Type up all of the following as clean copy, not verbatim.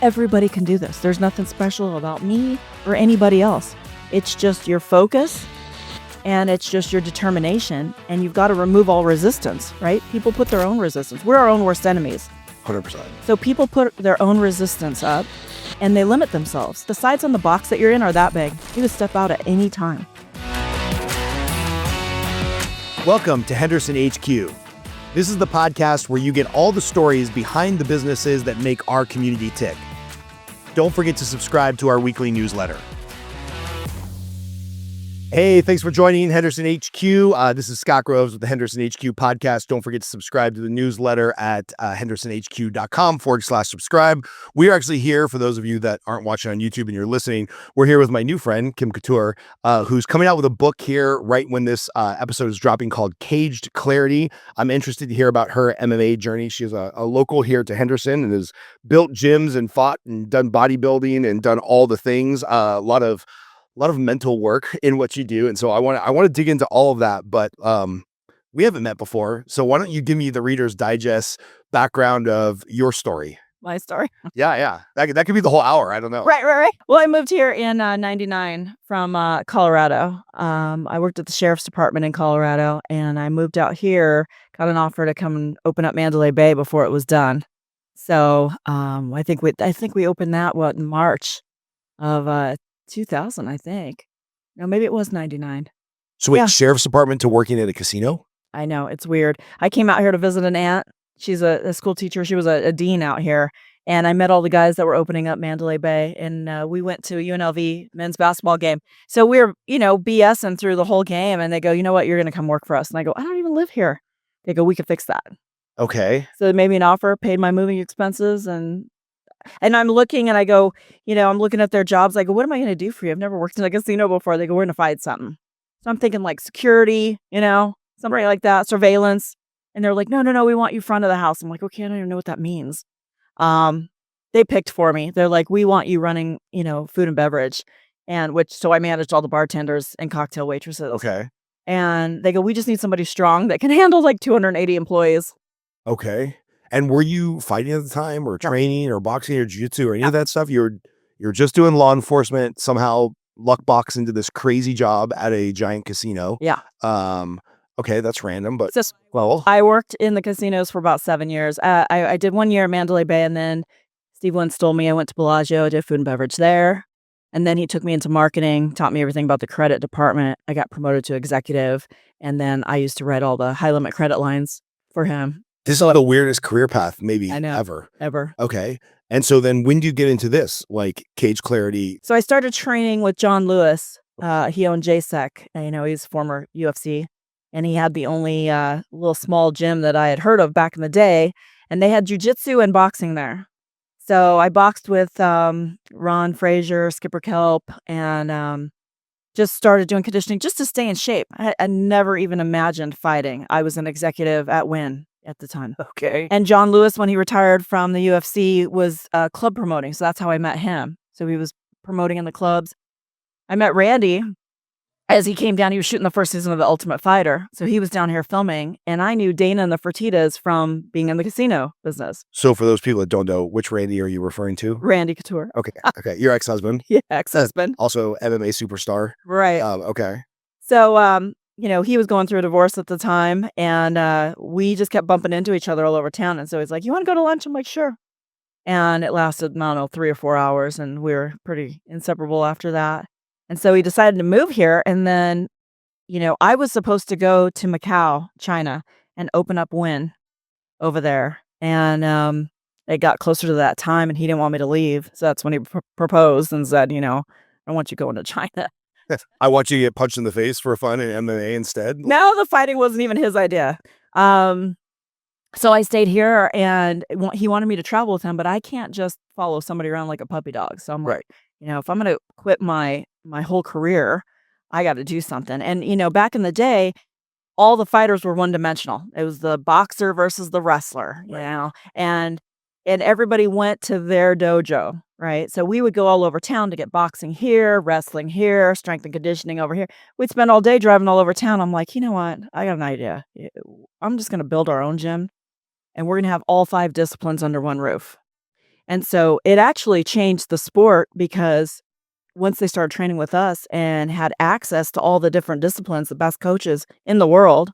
Everybody can do this. There's nothing special about me or anybody else. It's just your focus and it's just your determination, and you've got to remove all resistance, right? People put their own resistance. We're our own worst enemies. 100%. So people put their own resistance up and they limit themselves. The sides on the box that you're in are that big. You can step out at any time. Welcome to Henderson HQ. This is the podcast where you get all the stories behind the businesses that make our community tick. Don't forget to subscribe to our weekly newsletter. Hey, thanks for joining Henderson HQ. This is Scott Groves with the Henderson HQ podcast. Don't forget to subscribe to the newsletter at hendersonhq.com/subscribe. We are actually here, for those of you that aren't watching on YouTube and you're listening, we're here with my new friend, Kim Couture, who's coming out with a book here right when this episode is dropping called Caged Clarity. I'm interested to hear about her MMA journey. She's a local here to Henderson and has built gyms and fought and done bodybuilding and done all the things. A lot of mental work in what you do. And so I want to dig into all of that, but we haven't met before. So why don't you give me the Reader's Digest background of your story? My story? Yeah. That could be the whole hour. I don't know. Right. Well, I moved here in 99 from Colorado. I worked at the Sheriff's Department in Colorado, and I moved out here, got an offer to come and open up Mandalay Bay before it was done. So I think we opened that, in March of 2000, I think. No, maybe it was 99. So wait, Yeah. Sheriff's Department to working at a casino? I know, it's weird. I came out here to visit an aunt. She's a school teacher. She was a dean out here. And I met all the guys that were opening up Mandalay Bay. And we went to a UNLV men's basketball game. So we were, BSing through the whole game. And they go, you know what? You're going to come work for us. And I go, I don't even live here. They go, we could fix that. Okay. So they made me an offer, paid my moving expenses, and I'm looking and I go, I'm looking at their jobs. I go, what am I going to do for you? I've never worked in a casino before. They go, we're going to find something. So I'm thinking like security, something like that, surveillance. And they're like, no, we want you front of the house. I'm like, okay, I don't even know what that means. They picked for me. They're like, we want you running, food and beverage. So I managed all the bartenders and cocktail waitresses. Okay. And they go, we just need somebody strong that can handle like 280 employees. Okay. And were you fighting at the time, or training, or boxing, or jiu-jitsu, or any of that stuff? You're just doing law enforcement, somehow luck box into this crazy job at a giant casino. Yeah. Okay, that's random, but I worked in the casinos for about 7 years. I did 1 year at Mandalay Bay, and then Steve Wynn stole me. I went to Bellagio, I did food and beverage there. And then he took me into marketing, taught me everything about the credit department. I got promoted to executive, and then I used to write all the high limit credit lines for him. This is like the weirdest career path maybe I know, ever. Okay. And so then when do you get into this, like Caged Clarity? So I started training with John Lewis. He owned JSEC. He's former UFC. And he had the only little small gym that I had heard of back in the day. And they had jiu-jitsu and boxing there. So I boxed with Ron Frazier, Skipper Kelp, and just started doing conditioning just to stay in shape. I never even imagined fighting. I was an executive at Wynn at the time. Okay. And John Lewis, when he retired from the UFC, was club promoting. So that's how I met him. So he was promoting in the clubs. I met Randy as he came down. He was shooting the first season of The Ultimate Fighter. So he was down here filming. And I knew Dana and the Fertittas from being in the casino business. So for those people that don't know, which Randy are you referring to? Randy Couture. Okay. Your ex-husband. Yeah, ex-husband. Also MMA superstar. Right. Okay. So, he was going through a divorce at the time, and we just kept bumping into each other all over town. And so he's like, you want to go to lunch? I'm like, sure. And it lasted, I don't know, 3 or 4 hours, and we were pretty inseparable after that. And so he decided to move here. And then, I was supposed to go to Macau, China, and open up Wynn over there. And it got closer to that time, and he didn't want me to leave. So that's when he proposed and said, I want you going to China. I want you to get punched in the face for fun in MMA instead. No, the fighting wasn't even his idea. So I stayed here, and he wanted me to travel with him, but I can't just follow somebody around like a puppy dog. So I'm like, if I'm going to quit my whole career, I got to do something. And, back in the day, all the fighters were one-dimensional. It was the boxer versus the wrestler, and everybody went to their dojo, right? So we would go all over town to get boxing here, wrestling here, strength and conditioning over here. We'd spend all day driving all over town. I'm like, you know what? I got an idea. I'm just going to build our own gym, and we're going to have all 5 disciplines under one roof. And so it actually changed the sport because once they started training with us and had access to all the different disciplines, the best coaches in the world,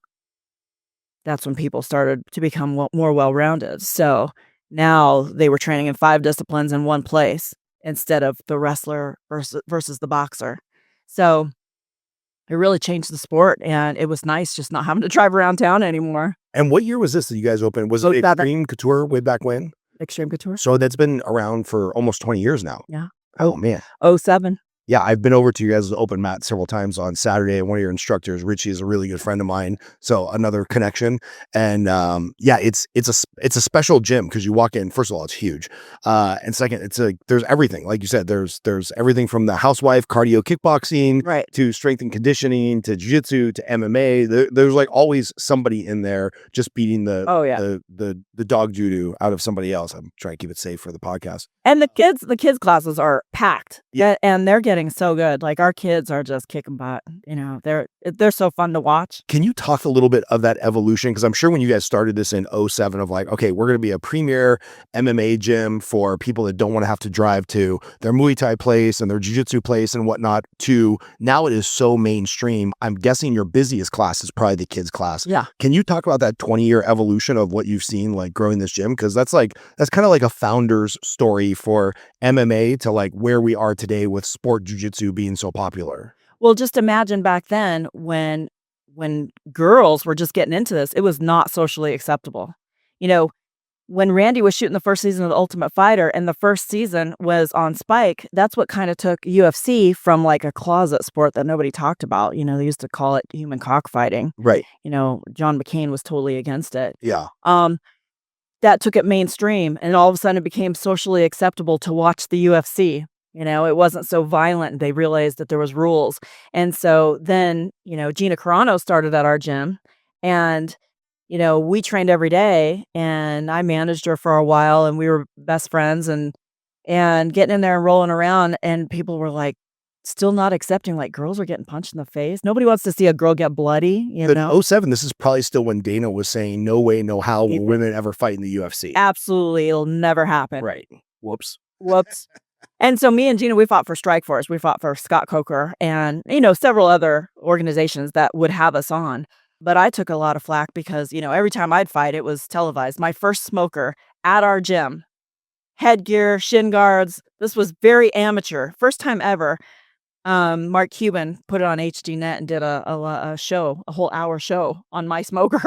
that's when people started to become more well-rounded. So now they were training in 5 disciplines in one place instead of the wrestler versus the boxer. So it really changed the sport, and it was nice just not having to drive around town anymore. And what year was this that you guys opened? Was So it that Extreme Couture way back when? Extreme Couture? So that's been around for almost 20 years now. Yeah. Oh, man. '07. Yeah, I've been over to you guys' open mat several times on Saturday, and one of your instructors, Richie, is a really good friend of mine, so another connection. And yeah, it's a special gym because you walk in. First of all, it's huge, and second, it's there's everything. Like you said, there's everything from the housewife cardio kickboxing Right. to strength and conditioning to jiu-jitsu to MMA. There's like always somebody in there just beating Oh, yeah. the dog judo out of somebody else. I'm trying to keep it safe for the podcast. And the kids classes are packed. Yeah. And they're getting so good. Like, our kids are just kicking butt, they're so fun to watch. Can you talk a little bit of that evolution? Because I'm sure when you guys started this in '07 of like, okay, we're going to be a premier MMA gym for people that don't want to have to drive to their Muay Thai place and their Jiu-Jitsu place and whatnot, to now it is so mainstream. I'm guessing your busiest class is probably the kids class. Yeah. Can you talk about that 20-year evolution of what you've seen like growing this gym? Because that's kind of like a founder's story for MMA to like where we are today with sport jiu-jitsu being so popular. Well, just imagine back then when girls were just getting into this, it was not socially acceptable. You know, when Randy was shooting the first season of The Ultimate Fighter and the first season was on Spike, that's what kind of took UFC from like a closet sport that nobody talked about. They used to call it human cockfighting. Right. John McCain was totally against it. Yeah. That took it mainstream, and all of a sudden it became socially acceptable to watch the UFC. It wasn't so violent. They realized that there was rules. And so then, Gina Carano started at our gym, and, we trained every day, and I managed her for a while, and we were best friends, and getting in there and rolling around, and people were like, still not accepting, like, girls are getting punched in the face. Nobody wants to see a girl get bloody, But '07, this is probably still when Dana was saying, no way, no how will women ever fight in the UFC. Absolutely. It'll never happen. Right. Whoops. And so me and Gina, we fought for Strikeforce. We fought for Scott Coker and, several other organizations that would have us on. But I took a lot of flack because, every time I'd fight, it was televised. My first smoker at our gym, headgear, shin guards. This was very amateur. First time ever. Mark Cuban put it on HDNet and did a show, a whole hour show on my smoker.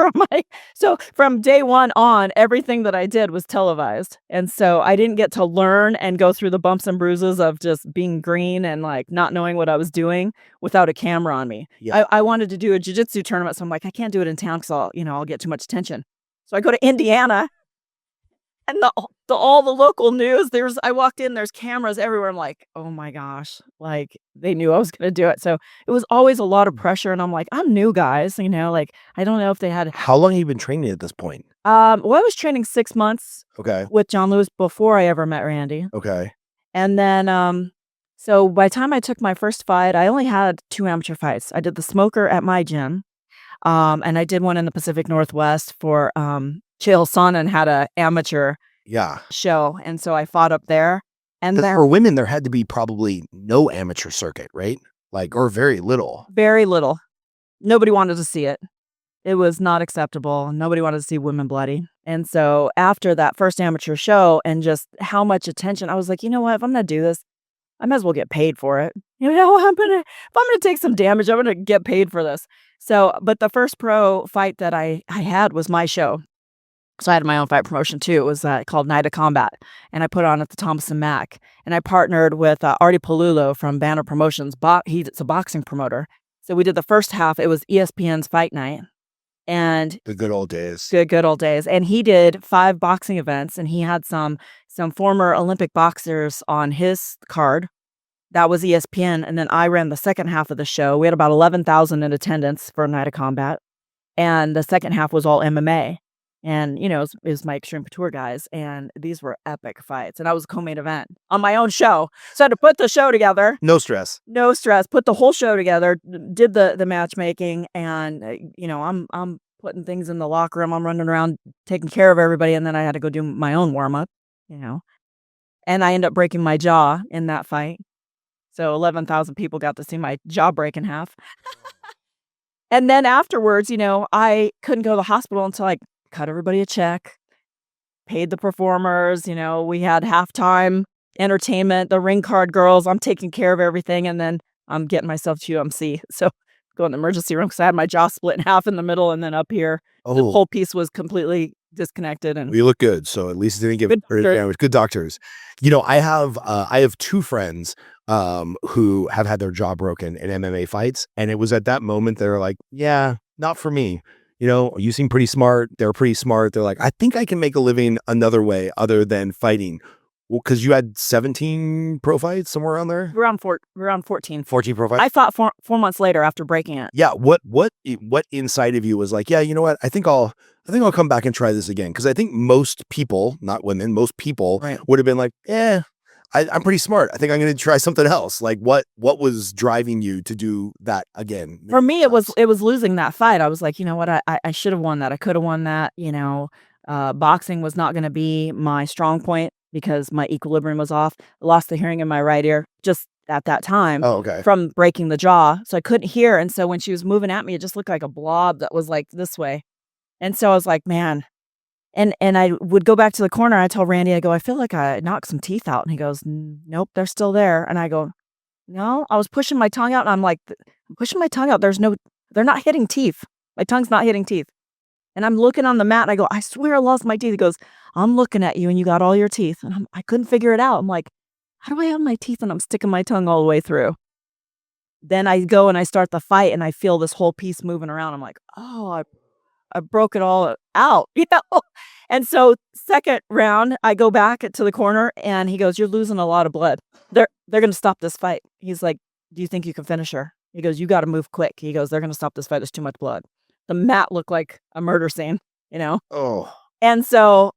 So from day one on, everything that I did was televised. And so I didn't get to learn and go through the bumps and bruises of just being green and like not knowing what I was doing without a camera on me. Yeah. I wanted to do a jiu-jitsu tournament. So I'm like, I can't do it in town because I'll get too much attention. So I go to Indiana. And all the local news, I walked in, there's cameras everywhere. I'm like, oh my gosh, like they knew I was going to do it. So it was always a lot of pressure. And I'm like, I'm new, guys, like, I don't know if they had. How long have you been training at this point? Well, I was training 6 months Okay. with John Lewis before I ever met Randy. Okay. And then, so by the time I took my first fight, I only had 2 amateur fights. I did the smoker at my gym. And I did one in the Pacific Northwest for, Chael Sonnen had a amateur show, and so I fought up there. And for women, there had to be probably no amateur circuit, right? Like, or very little. Very little. Nobody wanted to see it. It was not acceptable. Nobody wanted to see women bloody. And so after that first amateur show and just how much attention, I was like, you know what? If I'm going to do this, I might as well get paid for it. If I'm going to take some damage, I'm going to get paid for this. So, but the first pro fight that I had was my show. So I had my own fight promotion too. It was called Night of Combat, and I put on at the Thomas and Mack. And I partnered with Artie Palulo from Banner Promotions. He's a boxing promoter. So we did the first half. It was ESPN's Fight Night, and the good old days. Good old days. And he did 5 boxing events, and he had some former Olympic boxers on his card. That was ESPN, and then I ran the second half of the show. We had about 11,000 in attendance for Night of Combat, and the second half was all MMA. And, it was my Extreme Couture guys, and these were epic fights. And I was a co-main event on my own show. So I had to put the show together. No stress. Put the whole show together, did the matchmaking, and, I'm putting things in the locker room. I'm running around taking care of everybody, and then I had to go do my own warm-up, and I ended up breaking my jaw in that fight. So 11,000 people got to see my jaw break in half. And then afterwards, I couldn't go to the hospital until I cut everybody a check, paid the performers, we had halftime entertainment, the ring card girls, I'm taking care of everything, and then I'm getting myself to UMC. So go in the emergency room because I had my jaw split in half in the middle, and then up here, the whole piece was completely disconnected. And well, you look good, so at least it didn't get good doctors. I have two friends who have had their jaw broken in MMA fights, and it was at that moment they're like, yeah, not for me. You seem pretty smart. They're pretty smart. They're like, I think I can make a living another way other than fighting. Well, because you had 17 pro fights, somewhere around there? We're on 14. 14 pro fights? I fought 4 months later after breaking it. Yeah. What inside of you was like, yeah, you know what? I think I'll come back and try this again. Because I think most people, not women, most people would have been like, yeah, I'm pretty smart. I think I'm going to try something else. Like what was driving you to do that again? For me, it was losing that fight. I was like, you know what? I should have won that. I could have won that. Boxing was not going to be my strong point because my equilibrium was off. I lost the hearing in my right ear just at that time from breaking the jaw. So I couldn't hear. And so when she was moving at me, it just looked like a blob that was like this way. And so I was like, man. And I would go back to the corner. I tell Randy, I go, I feel like I knocked some teeth out. And he goes, nope, they're still there. And I go, no, I was pushing my tongue out. And I'm like, I'm pushing my tongue out. They're not hitting teeth. My tongue's not hitting teeth. And I'm looking on the mat and I go, I swear I lost my teeth. He goes, I'm looking at you and you got all your teeth. And I couldn't figure it out. I'm like, how do I have my teeth and I'm sticking my tongue all the way through? Then I go and I start the fight and I feel this whole piece moving around. I'm like, oh, I broke it all out, And so second round, I go back to the corner and he goes, you're losing a lot of blood. They're going to stop this fight. He's like, do you think you can finish her? He goes, you got to move quick. He goes, they're going to stop this fight. There's too much blood. The mat looked like a murder scene, Oh. And so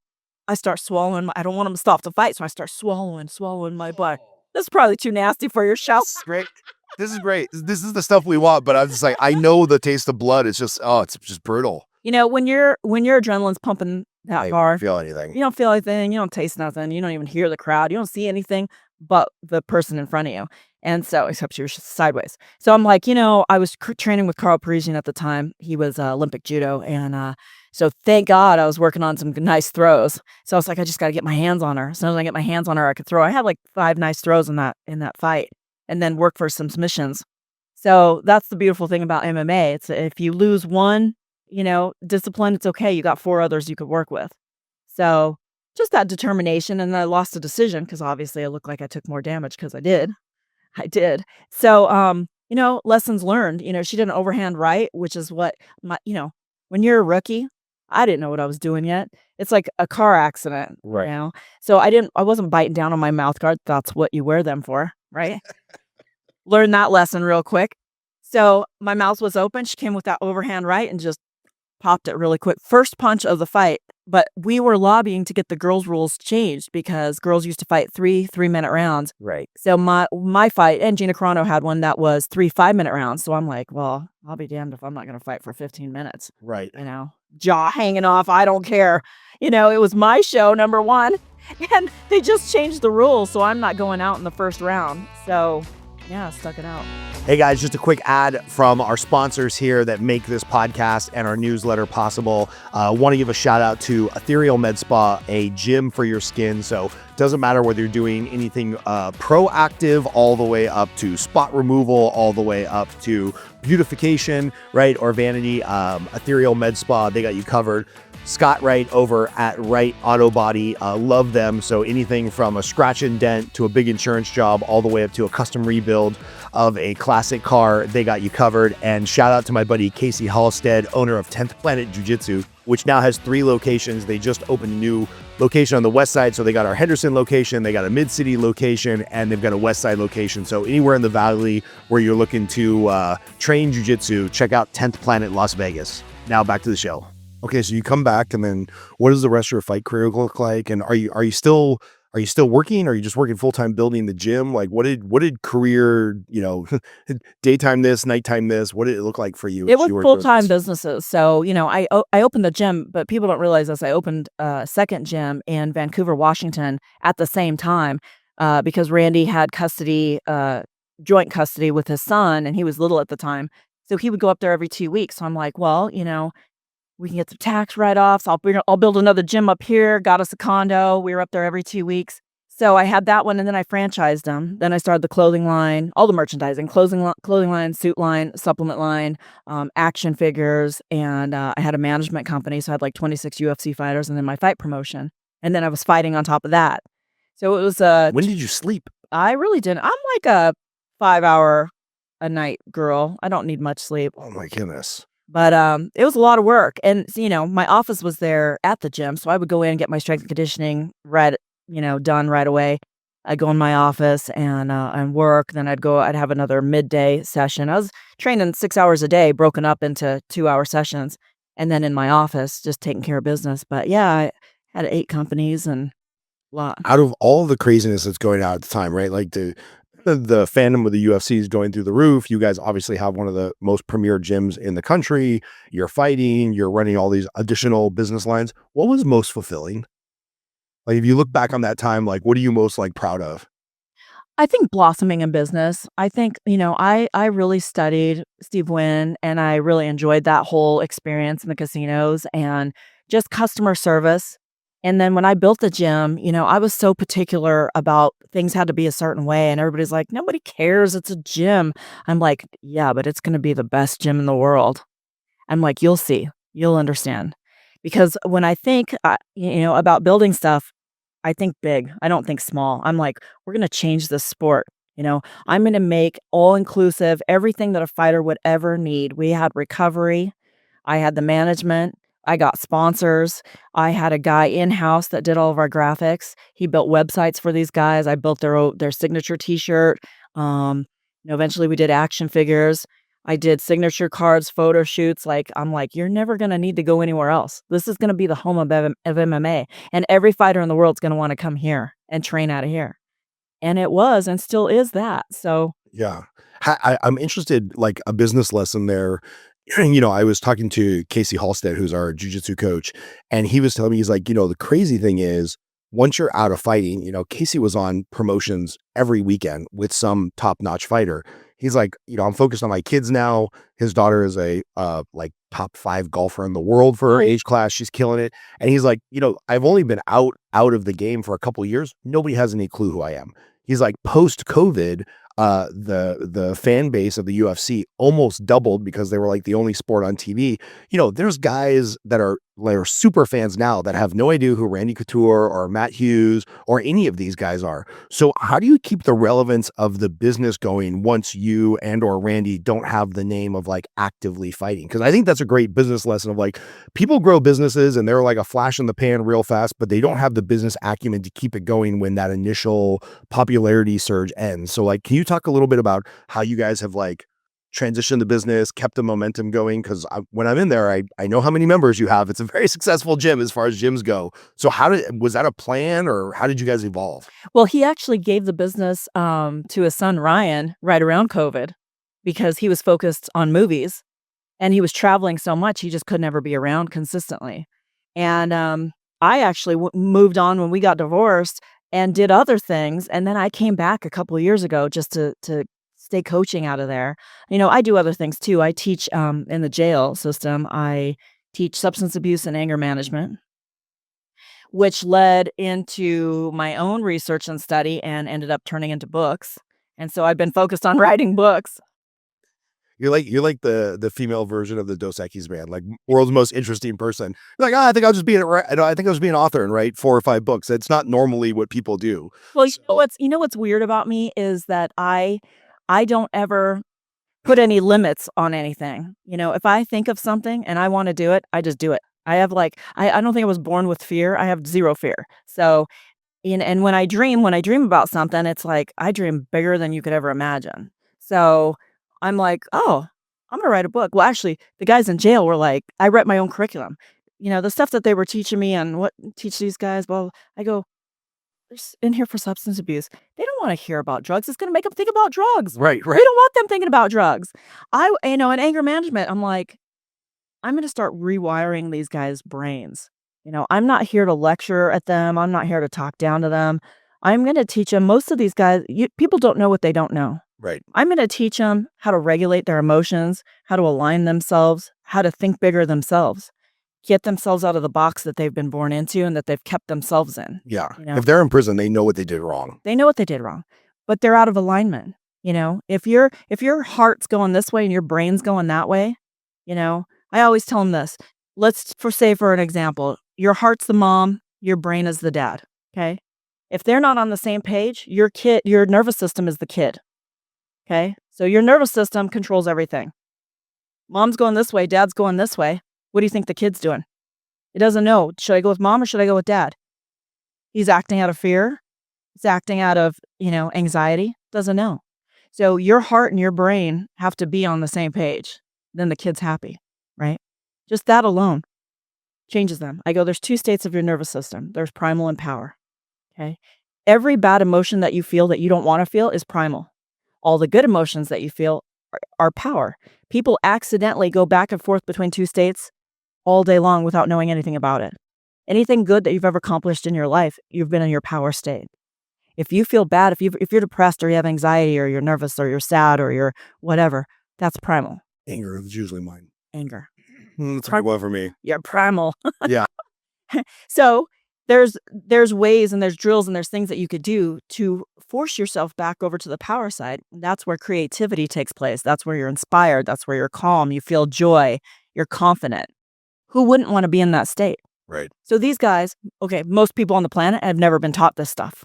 I start swallowing. I don't want him to stop the fight. So I start swallowing my blood. This is probably too nasty for your show. Great. This is great. This is the stuff we want, but I'm just like, I know the taste of blood. It's just, it's just brutal. When your adrenaline's pumping that hard, you don't feel anything. You don't feel anything. You don't taste nothing. You don't even hear the crowd. You don't see anything but the person in front of you. And so, except you're sideways. So I'm like, I was training with Carl Parisian at the time. He was Olympic judo. And so thank God I was working on some nice throws. So I was like, I just got to get my hands on her. As soon as I get my hands on her, I could throw. I had like 5 nice throws in that fight and then work for some submissions. So that's the beautiful thing about MMA. It's if you lose one, discipline, it's okay. You got 4 others you could work with. So just that determination. And I lost a decision because obviously I looked like I took more damage because I did. So, lessons learned. She did an overhand right, which is what when you're a rookie, I didn't know what I was doing yet. It's like a car accident, right? So I wasn't biting down on my mouth guard. That's what you wear them for, right? Learned that lesson real quick. So my mouth was open. She came with that overhand right and just popped it really quick. First punch of the fight. But we were lobbying to get the girls' rules changed because girls used to fight 3-minute rounds. Right. So my fight, and Gina Carano had one that was 3 5-minute rounds. So I'm like, well, I'll be damned if I'm not going to fight for 15 minutes. Right. Jaw hanging off. I don't care. It was my show, number one. And they just changed the rules. So I'm not going out in the first round. So yeah, stuck it out. Hey guys, just a quick ad from our sponsors here that make this podcast and our newsletter possible. Want to give a shout out to Ethereal Med Spa, a gym for your skin. So it doesn't matter whether you're doing anything proactive all the way up to spot removal, all the way up to beautification, right? Or vanity. Ethereal Med Spa, they got you covered. Scott Wright over at Wright Auto Body, love them. So anything from a scratch and dent to a big insurance job, all the way up to a custom rebuild of a classic car, they got you covered. And shout out to my buddy Casey Halstead, owner of 10th Planet Jiu-Jitsu, which now has 3 locations. They just opened a new location on the west side. So they got our Henderson location, they got a mid-city location, and they've got a west side location. So anywhere in the valley where you're looking to train jiu-jitsu, check out 10th Planet Las Vegas. Now back to the show. Okay, so you come back, and then what does the rest of your fight career look like? And are you still Are you still working? Or are you just working full-time building the gym? Like, what did career, daytime this, nighttime this, what did it look like for you It as was you were doing full-time this? businesses. So, I opened the gym, but people don't realize this. I opened a second gym in Vancouver, Washington at the same time, because Randy had custody, joint custody with his son, and he was little at the time. So he would go up there every 2 weeks. So I'm like, well, we can get some tax write-offs. I'll build another gym up here. Got us a condo. We were up there every 2 weeks. So I had that one, and then I franchised them. Then I started the clothing line, all the merchandising, clothing line, suit line, supplement line, action figures, and, I had a management company, so I had, like, 26 UFC fighters and then my fight promotion, and then I was fighting on top of that. So it was, When did you sleep? I really didn't. I'm like a 5-hour a night girl. I don't need much sleep. Oh my goodness. But, it was a lot of work, and my office was there at the gym, so I would go in and get my strength and conditioning done right away. I'd go in my office and work, then I'd have another midday session. I was training 6 hours a day, broken up into 2-hour sessions, and then in my office, just taking care of business. But, yeah, I had 8 companies and lot. Out of all the craziness that's going on at the time, right? Like the fandom of the UFC is going through the roof. You guys obviously have one of the most premier gyms in the country. You're fighting, you're running all these additional business lines. What was most fulfilling? Like, if you look back on that time, like, what are you most, like, proud of? I think blossoming in business. I think, I really studied Steve Wynn, and I really enjoyed that whole experience in the casinos and just customer service. And then when I built the gym, I was so particular about things had to be a certain way, and everybody's like, "Nobody cares, it's a gym." I'm like, "Yeah, but it's gonna be the best gym in the world." I'm like, "You'll see. You'll understand." Because when I think, about building stuff, I think big. I don't think small. I'm like, "We're gonna change this sport." I'm gonna make all inclusive, everything that a fighter would ever need. We had recovery. I had the management. I got sponsors. I had a guy in-house that did all of our graphics. He built websites for these guys. I built their signature T-shirt. Um, Eventually we did action figures. I did signature cards, photo shoots. Like, I'm like, "You're never gonna need to go anywhere else. This is gonna be the home of MMA, and every fighter in the world is gonna wanna come here and train out of here." And it was and still is that. So Yeah. I'm interested, like, a business lesson there. I was talking to Casey Halstead, who's our jujitsu coach, and he was telling me, he's like, the crazy thing is, once you're out of fighting, Casey was on promotions every weekend with some top-notch fighter. He's like, I'm focused on my kids now. His daughter is a like top 5 golfer in the world for her age class. She's killing it. And he's like, I've only been out of the game for a couple years. Nobody has any clue who I am. He's like, post COVID, the fan base of the UFC almost doubled because they were like the only sport on TV. There's guys that are like super fans now that have no idea who Randy Couture or Matt Hughes or any of these guys are. So how do you keep the relevance of the business going once you and or Randy don't have the name of like actively fighting? Because I think that's a great business lesson of like, people grow businesses and they're like a flash in the pan real fast, but they don't have the business acumen to keep it going when that initial popularity surge ends. So like, can you talk a little bit about how you guys have like transitioned the business, kept the momentum going? Because when I'm in there, I know how many members you have. It's a very successful gym as far as gyms go. So was that a plan, or how did you guys evolve? Well, he actually gave the business, to his son, Ryan, right around COVID because he was focused on movies, and he was traveling so much, he just could never be around consistently. And, I actually moved on when we got divorced and did other things, and then I came back a couple of years ago just to stay coaching out of there. I do other things too. I teach, in the jail system. I teach substance abuse and anger management, which led into my own research and study and ended up turning into books. And so I've been focused on writing books. You're like the female version of the Dos Equis man, like world's most interesting person. You're like, I think I'll just be I think I'll just be an author and write 4 or 5 books. It's not normally what people do. Well, So you know what's weird about me is that I don't ever put any limits on anything. If I think of something and I wanna do it, I just do it. I have, like I don't think I was born with fear. I have 0 fear. So, and when I dream about something, it's like I dream bigger than you could ever imagine. So, I'm like, "Oh, I'm gonna write a book." Well, actually, the guys in jail were like I write my own curriculum. The stuff that they were teaching me and what teach these guys, well, I go, in here for substance abuse. They don't want to hear about drugs. It's going to make them think about drugs. Right. We don't want them thinking about drugs. In anger management, I'm like, I'm going to start rewiring these guys' brains. I'm not here to lecture at them. I'm not here to talk down to them. I'm going to teach them. Most of these guys, people don't know what they don't know. Right. I'm going to teach them how to regulate their emotions, how to align themselves, how to think bigger themselves, get themselves out of the box that they've been born into and that they've kept themselves in. Yeah. If they're in prison, they know what they did wrong. They know what they did wrong, but they're out of alignment. If your heart's going this way and your brain's going that way, I always tell them this. Let's say for an example, your heart's the mom, your brain is the dad. Okay. If they're not on the same page, your nervous system is the kid. Okay. So your nervous system controls everything. Mom's going this way, dad's going this way. What do you think the kid's doing? It doesn't know. Should I go with mom or should I go with dad? He's acting out of fear. He's acting out of, anxiety. Doesn't know. So your heart and your brain have to be on the same page. Then the kid's happy, right? Just that alone changes them. I go, there's 2 states of your nervous system. There's primal and power. Okay. Every bad emotion that you feel that you don't want to feel is primal. All the good emotions that you feel are power. People accidentally go back and forth between 2 states all day long without knowing anything about it. Anything good that you've ever accomplished in your life, you've been in your power state. If you feel bad, if you're depressed or you have anxiety or you're nervous or you're sad or you're whatever, that's primal. Anger is usually mine. Anger. That's a hard one for me. Yeah, primal. Yeah. So there's ways and there's drills and there's things that you could do to force yourself back over to the power side. That's where creativity takes place. That's where you're inspired. That's where you're calm. You feel joy. You're confident. Who wouldn't want to be in that state? Right. So these guys, most people on the planet have never been taught this stuff.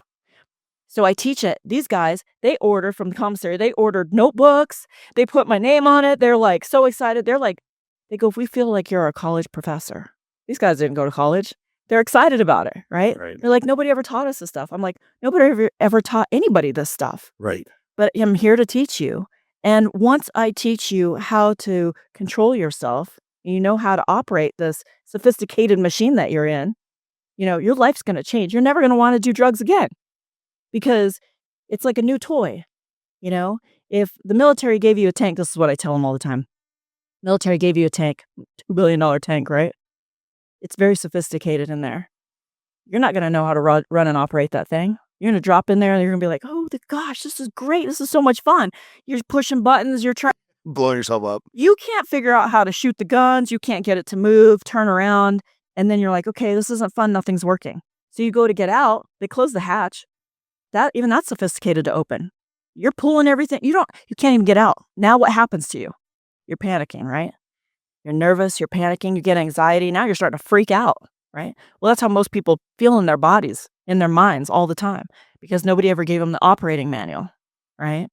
So I teach it. These guys, they order from the commissary. They ordered notebooks. They put my name on it. They're like so excited. They go, if we feel like you're a college professor. These guys didn't go to college. They're excited about it, right? They're like, nobody ever taught us this stuff. I'm like, nobody ever taught anybody this stuff. Right. But I'm here to teach you. And once I teach you how to control yourself, you know how to operate this sophisticated machine that you're in, your life's going to change. You're never going to want to do drugs again because it's like a new toy. If the military gave you a tank, this is what I tell them all the time. Military gave you a tank, $2 billion tank, right? It's very sophisticated in there. You're not going to know how to run and operate that thing. You're going to drop in there and you're going to be like, oh, gosh, this is great. This is so much fun. You're pushing buttons. You're trying. Blowing yourself up. You can't figure out how to shoot the guns. You can't get it to move, turn around. And then you're like, okay, this isn't fun. Nothing's working. So you go to get out. They close the hatch. That's sophisticated to open. You're pulling everything. You can't even get out. Now what happens to you? You're panicking, right? You're nervous. You're panicking. You get anxiety. Now you're starting to freak out, right? Well, that's how most people feel in their bodies, in their minds all the time because nobody ever gave them the operating manual, right?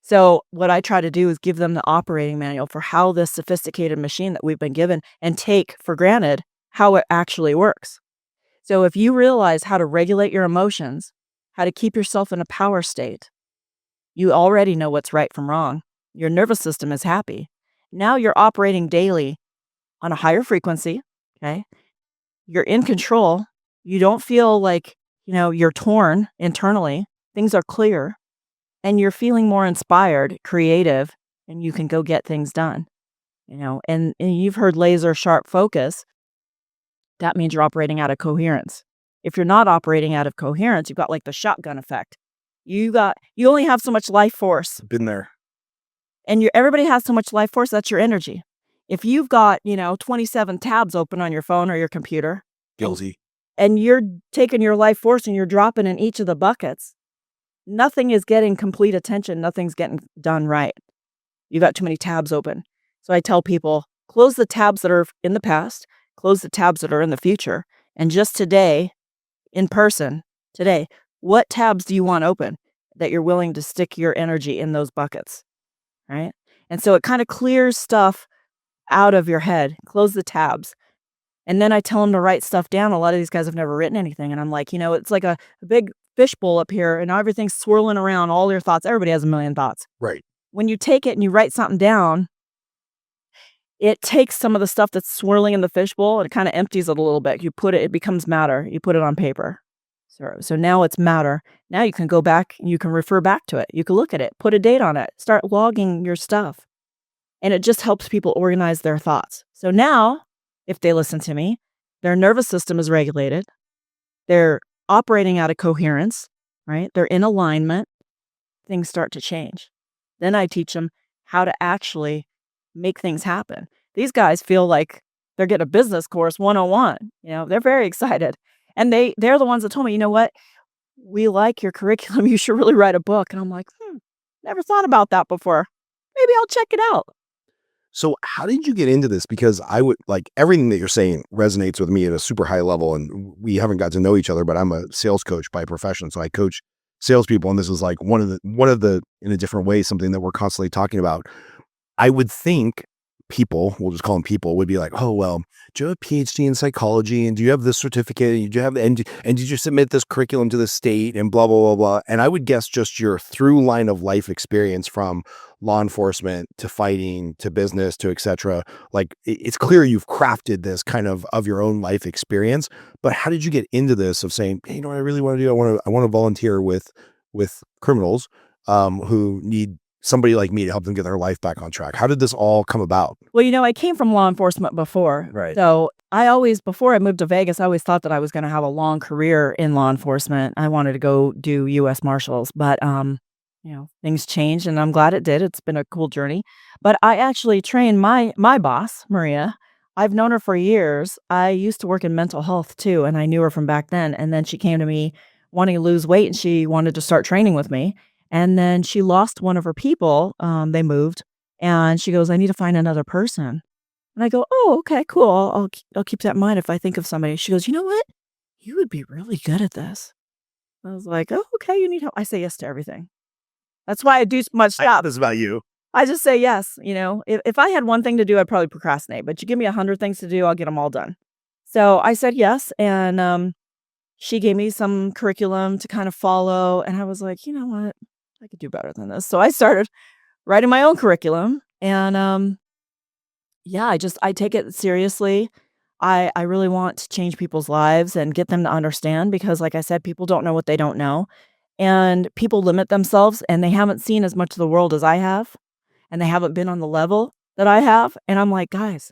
So what I try to do is give them the operating manual for how this sophisticated machine that we've been given and take for granted how it actually works. So if you realize how to regulate your emotions, how to keep yourself in a power state, you already know what's right from wrong. Your nervous system is happy. Now you're operating daily on a higher frequency, okay? You're in control. You don't feel like, you're torn internally. Things are clear. And you're feeling more inspired, creative, and you can go get things done. And you've heard laser sharp focus. That means you're operating out of coherence. If you're not operating out of coherence, you've got like the shotgun effect. You only have so much life force. Been there. And everybody has so much life force, that's your energy. If you've got, 27 tabs open on your phone or your computer. Guilty. And you're taking your life force and you're dropping in each of the buckets, nothing is getting complete attention. Nothing's getting done right. You got too many tabs open. So I tell people, close the tabs that are in the past, close the tabs that are in the future. And just today, in person, what tabs do you want open that you're willing to stick your energy in those buckets? Right? And so it kind of clears stuff out of your head. Close the tabs. And then I tell them to write stuff down. A lot of these guys have never written anything. And I'm like, it's like a big fishbowl up here and everything's swirling around, all your thoughts. Everybody has a million thoughts. Right. When you take it and you write something down, it takes some of the stuff that's swirling in the fishbowl and it kind of empties it a little bit. It becomes matter. You put it on paper. So now it's matter. Now you can go back and you can refer back to it. You can look at it, put a date on it, start logging your stuff. And it just helps people organize their thoughts. So now, if they listen to me, their nervous system is regulated. They're operating out of coherence, right? They're in alignment. Things start to change. Then I teach them how to actually make things happen. These guys feel like they're getting a business course 101. They're very excited. And they're the ones that told me, you know what? We like your curriculum. You should really write a book. And I'm like, never thought about that before. Maybe I'll check it out. So how did you get into this? Because I would like everything that you're saying resonates with me at a super high level. And we haven't got to know each other, but I'm a sales coach by profession. So I coach salespeople. And this is like one of the, in a different way, something that we're constantly talking about. I would think people, we'll just call them people, would be like, oh, well, do you have a PhD in psychology? And do you have this certificate? And do you have, and did you submit this curriculum to the state and blah, blah, blah, blah. And I would guess just your through line of life experience from law enforcement to fighting to business to et cetera. Like it's clear you've crafted this kind of your own life experience, but how did you get into this of saying, hey, you know what I really want to do? I want to volunteer with criminals who need somebody like me to help them get their life back on track. How did this all come about? Well, I came from law enforcement before. Right. So before I moved to Vegas, I always thought that I was going to have a long career in law enforcement. I wanted to go do U.S. Marshals, but, things changed and I'm glad it did. It's been a cool journey. But I actually trained my boss, Maria. I've known her for years. I used to work in mental health too, and I knew her from back then. And then she came to me wanting to lose weight and she wanted to start training with me. And then she lost one of her people. They moved, and she goes, "I need to find another person." And I go, "Oh, okay, cool. I'll keep that in mind if I think of somebody." She goes, "You know what? You would be really good at this." I was like, "Oh, okay. You need help." I say yes to everything. That's why I do so much stuff. This is about you. I just say yes. If I had one thing to do, I'd probably procrastinate. But you give me 100 things to do, I'll get them all done. So I said yes, and she gave me some curriculum to kind of follow, and I was like, you know what? I could do better than this. So I started writing my own curriculum, and I take it seriously. I really want to change people's lives and get them to understand because, like I said, people don't know what they don't know, and people limit themselves, and they haven't seen as much of the world as I have, and they haven't been on the level that I have. And I'm like, guys,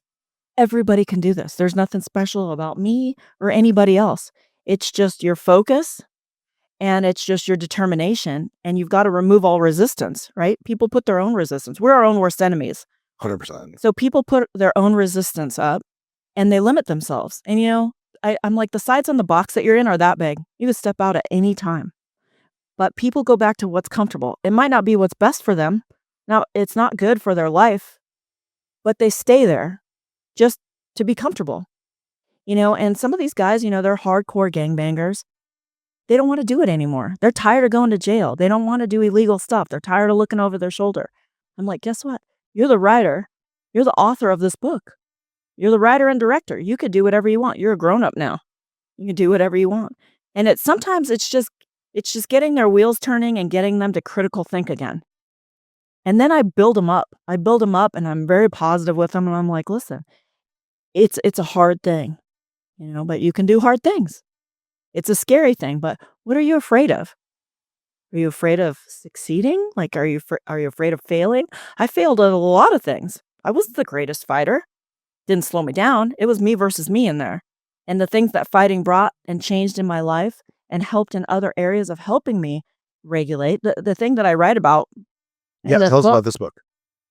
everybody can do this. There's nothing special about me or anybody else. It's just your focus. And it's just your determination, and you've got to remove all resistance, right? People put their own resistance. We're our own worst enemies. 100%. So people put their own resistance up, and they limit themselves. And I'm like, the sides on the box that you're in are that big. You can step out at any time. But people go back to what's comfortable. It might not be what's best for them. Now, it's not good for their life, but they stay there just to be comfortable. And some of these guys, they're hardcore gangbangers. They don't want to do it anymore. They're tired of going to jail. They don't want to do illegal stuff. They're tired of looking over their shoulder. I'm like, guess what? You're the writer. You're the author of this book. You're the writer and director. You could do whatever you want. You're a grown-up now. You can do whatever you want. And sometimes it's just getting their wheels turning and getting them to critical think again. And then I build them up. And I'm very positive with them. And I'm like, listen, it's a hard thing, but you can do hard things. It's a scary thing, but what are you afraid of? Are you afraid of succeeding? Like, are you afraid of failing? I failed at a lot of things. I wasn't the greatest fighter. Didn't slow me down. It was me versus me in there. And the things that fighting brought and changed in my life and helped in other areas of helping me regulate, the thing that I write about. Yeah, tell us about this book.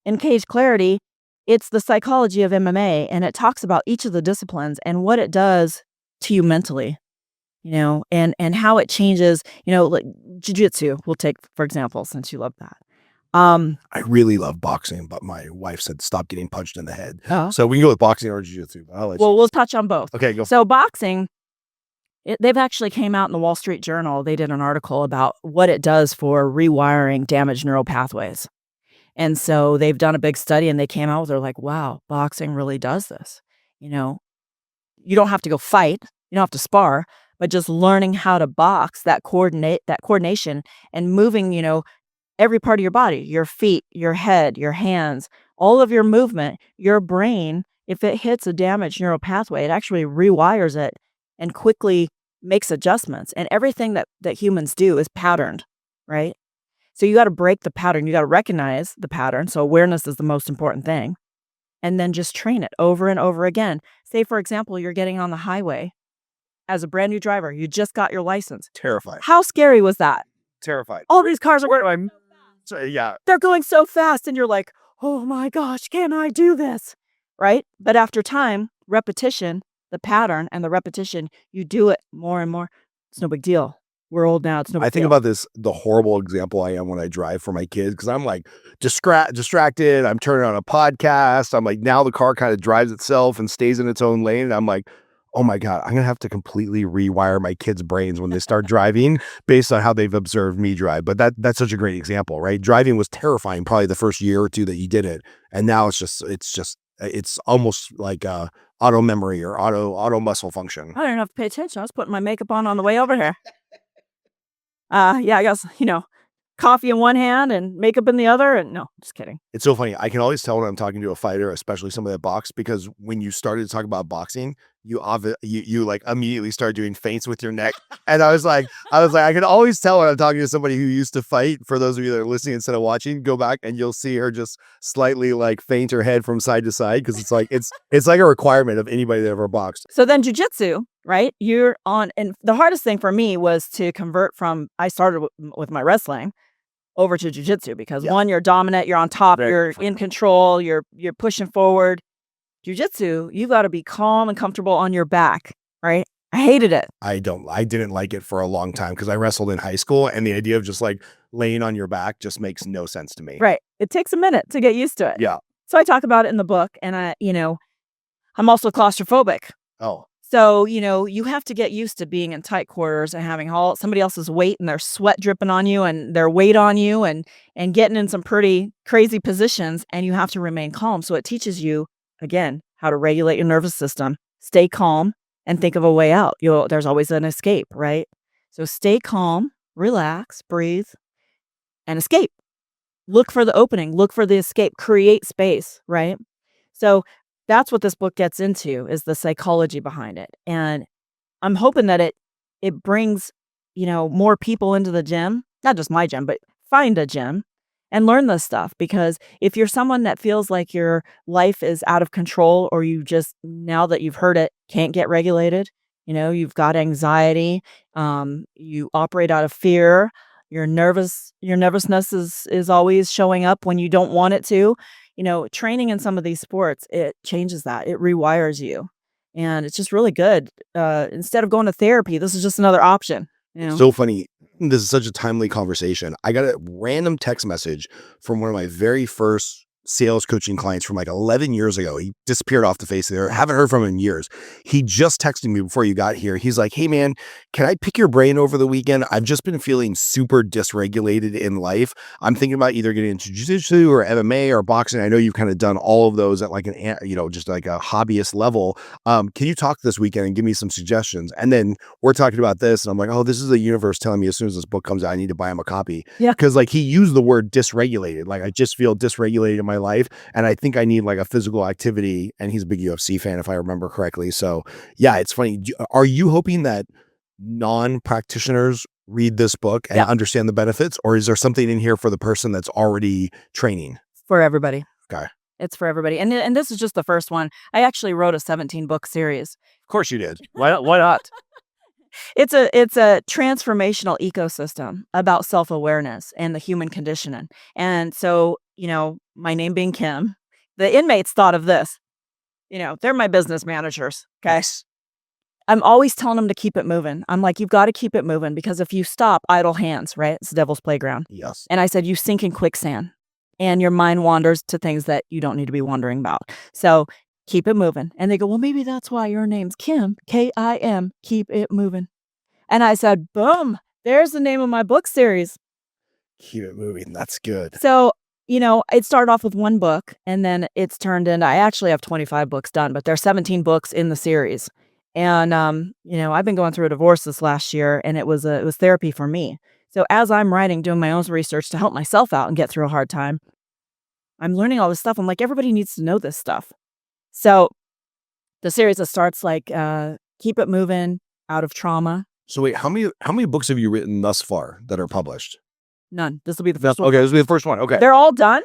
In Caged Clarity, it's the psychology of MMA, and it talks about each of the disciplines and what it does to you mentally. And how it changes, like jiu-jitsu, we'll take, for example, since you love that. I really love boxing, but my wife said stop getting punched in the head. Oh. So we can go with boxing or jiu-jitsu. We'll touch on both. Okay, go. So boxing, they've actually came out in the Wall Street Journal. They did an article about what it does for rewiring damaged neural pathways. And so they've done a big study, and they came out with, they're like, wow, boxing really does this. You don't have to go fight. You don't have to spar. But just learning how to box, that coordination and moving, every part of your body, your feet, your head, your hands, all of your movement, your brain, if it hits a damaged neural pathway, it actually rewires it and quickly makes adjustments, and everything that humans do is patterned, right? So you got to break the pattern. You got to recognize the pattern. So awareness is the most important thing. And then just train it over and over again. Say, for example, you're getting on the highway as a brand new driver. You just got your license. Terrified. How scary was that? Terrified. All these cars are Yeah. they're going so fast, and you're like, oh my gosh, can I do this? Right? But after time, repetition, the pattern and the repetition, you do it more and more. It's no big deal. We're old now. It's no big I think deal. about this, the horrible example I am when I drive for my kids, because I'm like distracted. I'm turning on a podcast. I'm like, now the car kind of drives itself and stays in its own lane. And I'm like, oh my God, I'm going to have to completely rewire my kids' brains when they start driving based on how they've observed me drive. But that's such a great example, right? Driving was terrifying probably the first year or two that you did it. And now it's almost like auto memory or auto muscle function. I didn't have to pay attention. I was putting my makeup on the way over here. Yeah, I guess, coffee in one hand and makeup in the other. And no, just kidding. It's so funny. I can always tell when I'm talking to a fighter, especially somebody that box, because when you started to talk about boxing, you like immediately start doing feints with your neck. And I was like, I can always tell when I'm talking to somebody who used to fight. For those of you that are listening instead of watching, go back and you'll see her just slightly like feint her head from side to side, because it's like a requirement of anybody that ever boxed. So then jujitsu, right? You're on, and the hardest thing for me was to convert from, I started with my wrestling over to jujitsu, because one, you're dominant, you're on top, you're in control, you're pushing forward. Jiu-jitsu, you got to be calm and comfortable on your back, right? I hated it. I didn't like it for a long time because I wrestled in high school, and the idea of just like laying on your back just makes no sense to me. Right. It takes a minute to get used to it. Yeah. So I talk about it in the book, and I'm also claustrophobic. Oh. So, you have to get used to being in tight quarters and having somebody else's weight and their sweat dripping on you and their weight on you and getting in some pretty crazy positions, and you have to remain calm. So it teaches you, again, how to regulate your nervous system, stay calm, and think of a way out. There's always an escape, right? So stay calm, relax, breathe, and escape. Look for the opening, look for the escape, create space, right? So that's what this book gets into, is the psychology behind it. And I'm hoping that it brings, more people into the gym, not just my gym, but find a gym and learn this stuff. Because if you're someone that feels like your life is out of control, or you just, now that you've heard it, can't get regulated, you've got anxiety, you operate out of fear, your nervousness is always showing up when you don't want it to. Training in some of these sports, it changes that. It rewires you. And it's just really good. Instead of going to therapy, this is just another option. So funny. This is such a timely conversation. I got a random text message from one of my very first sales coaching clients from like 11 years ago. He disappeared off the face of the earth. Haven't heard from him in years. He just texted me before you got here. He's like, hey man, can I pick your brain over the weekend? I've just been feeling super dysregulated in life. I'm thinking about either getting into jiu-jitsu or MMA or boxing. I know you've kind of done all of those at like just like a hobbyist level. Can you talk this weekend and give me some suggestions? And then we're talking about this, and I'm like, oh, this is the universe telling me as soon as this book comes out, I need to buy him a copy. Yeah. Because like he used the word dysregulated. Like, I just feel dysregulated in my life, and I think I need like a physical activity. And he's a big UFC fan, if I remember correctly. So yeah, it's funny. Are you hoping that non-practitioners read this book and understand the benefits, or is there something in here for the person that's already training? For everybody. Okay. It's for everybody. And this is just the first one. I actually wrote a 17-book series. Of course you did. Why not? It's a transformational ecosystem about self-awareness and the human conditioning. And so, my name being Kim, the inmates thought of this. They're my business managers. Okay. Yes. I'm always telling them to keep it moving. I'm like, you've got to keep it moving, because if you stop, idle hands, right? It's the devil's playground. Yes. And I said, you sink in quicksand and your mind wanders to things that you don't need to be wandering about. So keep it moving. And they go, well, maybe that's why your name's Kim, Kim, keep it moving. And I said, boom, there's the name of my book series. Keep it moving. That's good. So, it started off with one book, and then it's turned into, I actually have 25 books done, but there's 17 books in the series. And, I've been going through a divorce this last year, and it was therapy for me. So as I'm writing, doing my own research to help myself out and get through a hard time, I'm learning all this stuff. I'm like, everybody needs to know this stuff. So the series that starts like, keep it moving out of trauma, So wait, how many books have you written thus far that are published? None. This will be the first one. Okay, this will be the first one. Okay. They're all done,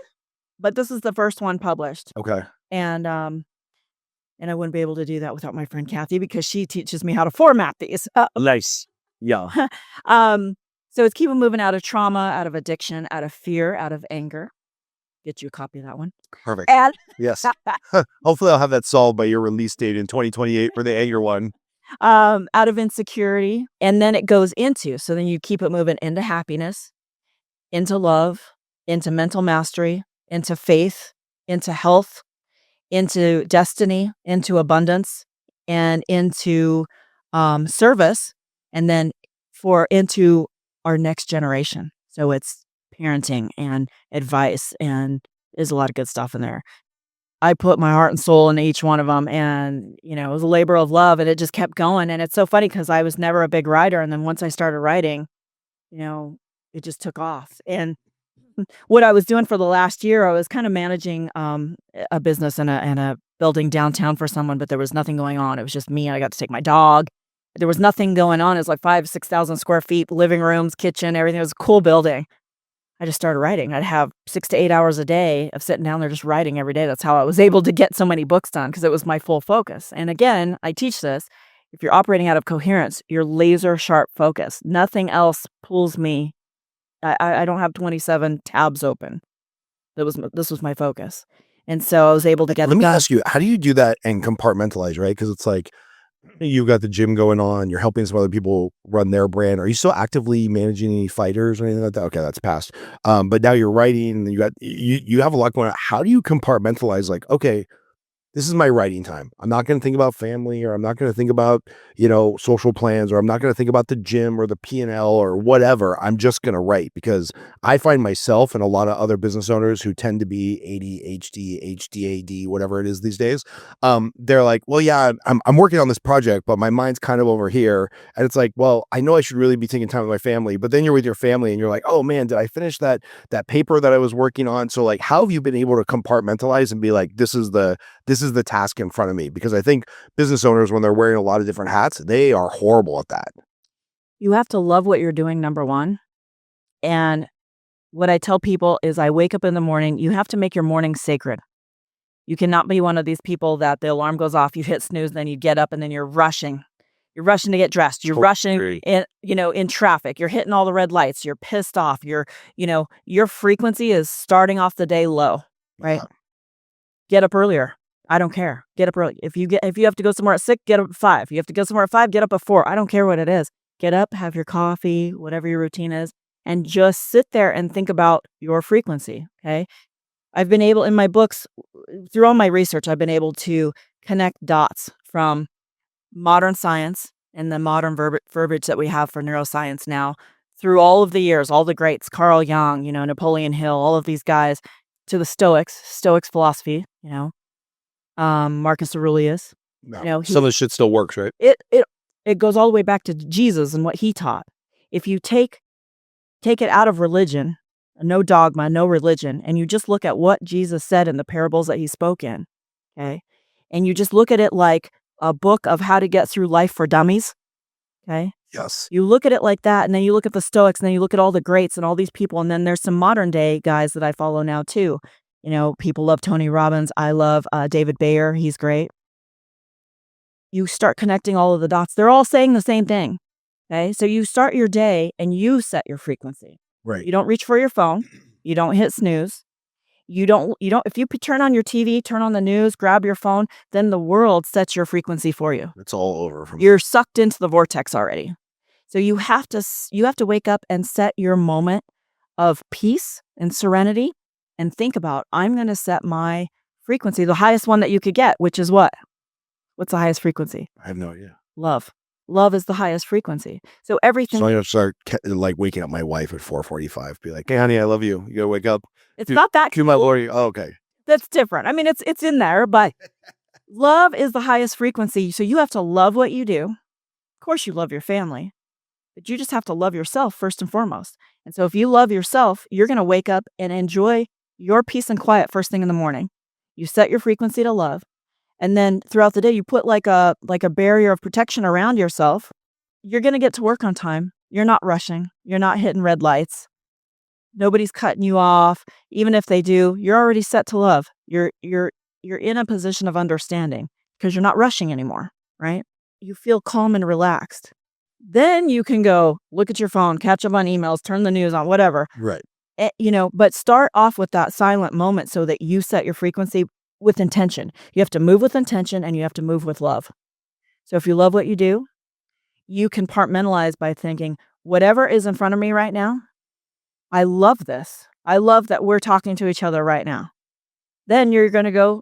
but this is the first one published. Okay. And I wouldn't be able to do that without my friend Kathy because she teaches me how to format these. Nice. Yeah. So it's keep them moving out of trauma, out of addiction, out of fear, out of anger. Get you a copy of that one. Perfect. And Yes. Hopefully I'll have that solved by your release date in 2028 for the anger one. out of insecurity. And then it goes into, so then you keep it moving into happiness, into love, into mental mastery, into faith, into health, into destiny, into abundance, and into service, and then into our next generation. So it's parenting and advice, and there's a lot of good stuff in there. I put my heart and soul into each one of them, and it was a labor of love, and it just kept going. And it's so funny because I was never a big writer, and then once I started writing, it just took off. And what I was doing for the last year, I was kind of managing a business and a building downtown for someone, but there was nothing going on. It was just me. I got to take my dog. There was nothing going on. It was like 6,000 square feet, living rooms, kitchen, everything. It was a cool building. I just started writing. I'd have 6 to 8 hours a day of sitting down there just writing every day. That's how I was able to get so many books done because it was my full focus. And again, I teach this. If you're operating out of coherence, you're laser sharp focus. Nothing else pulls me. I don't have 27 tabs open. This was my focus. And so I was able to get Let me ask you, how do you do that and compartmentalize, right? Because it's like you've got the gym going on, you're helping some other people run their brand. Are you still actively managing any fighters or anything like that? Okay, that's past. But now you're writing and you have a lot going on. How do you compartmentalize, like, okay, this is my writing time. I'm not going to think about family, or I'm not going to think about, social plans, or I'm not going to think about the gym or the P&L or whatever. I'm just going to write, because I find myself and a lot of other business owners who tend to be ADHD, HDAD, whatever it is these days. They're like, well, yeah, I'm working on this project, but my mind's kind of over here. And it's like, well, I know I should really be taking time with my family, but then you're with your family and you're like, oh man, did I finish that paper that I was working on? So like, how have you been able to compartmentalize and be like, this is the task in front of me? Because I think business owners, when they're wearing a lot of different hats, they are horrible at that. You have to love what you're doing, number one. And what I tell people is I wake up in the morning, you have to make your morning sacred. You cannot be one of these people that the alarm goes off, you hit snooze, then you get up and then you're rushing. You're rushing to get dressed. You're rushing in traffic. You're hitting all the red lights. You're pissed off. Your frequency is starting off the day low, right? Yeah. Get up earlier. I don't care. Get up early. If you have to go somewhere at 6, get up at 5. You have to go somewhere at 5, get up at 4. I don't care what it is. Get up, have your coffee, whatever your routine is, and just sit there and think about your frequency. Okay. I've been able, in my books, through all my research, I've been able to connect dots from modern science and the modern verbiage that we have for neuroscience now, through all of the years, all the greats, Carl Jung, Napoleon Hill, all of these guys, to the Stoics philosophy, Marcus Aurelius. No. Some of the shit still works, right? It goes all the way back to Jesus and what he taught. If you take it out of religion, no dogma, no religion, and you just look at what Jesus said in the parables that he spoke in, okay, and you just look at it like a book of how to get through life for dummies, okay? Yes. You look at it like that, and then you look at the Stoics, and then you look at all the greats and all these people, and then there's some modern day guys that I follow now too. People love Tony Robbins. I love David Bayer. He's great. You start connecting all of the dots. They're all saying the same thing. Okay. So you start your day and you set your frequency. Right. You don't reach for your phone. You don't hit snooze. If you turn on your TV, turn on the news, grab your phone, then the world sets your frequency for you. It's all over. You're sucked into the vortex already. So you have to wake up and set your moment of peace and serenity and think about, I'm going to set my frequency, the highest one that you could get, which is what? What's the highest frequency? I have no idea. Love. Love is the highest frequency. So everything. So I'm going to start waking up my wife at 4:45. Be like, hey, honey, I love you. You got to wake up. It's not that cool. My Lord. Oh, okay. That's different. I mean, it's in there, but love is the highest frequency. So you have to love what you do. Of course, you love your family, but you just have to love yourself first and foremost. And so if you love yourself, you're going to wake up and enjoy your peace and quiet first thing in the morning. You set your frequency to love. And then throughout the day, you put like a barrier of protection around yourself. you're going to get to work on time. You're not rushing. You're not hitting red lights. Nobody's cutting you off. Even if they do, you're already set to love. You're in a position of understanding because you're not rushing anymore, right? You feel calm and relaxed. Then you can go look at your phone, catch up on emails, turn the news on, whatever. Right. But start off with that silent moment so that you set your frequency with intention. You have to move with intention and you have to move with love. So if you love what you do, you compartmentalize by thinking, whatever is in front of me right now, I love this. I love that we're talking to each other right now. Then you're going to go,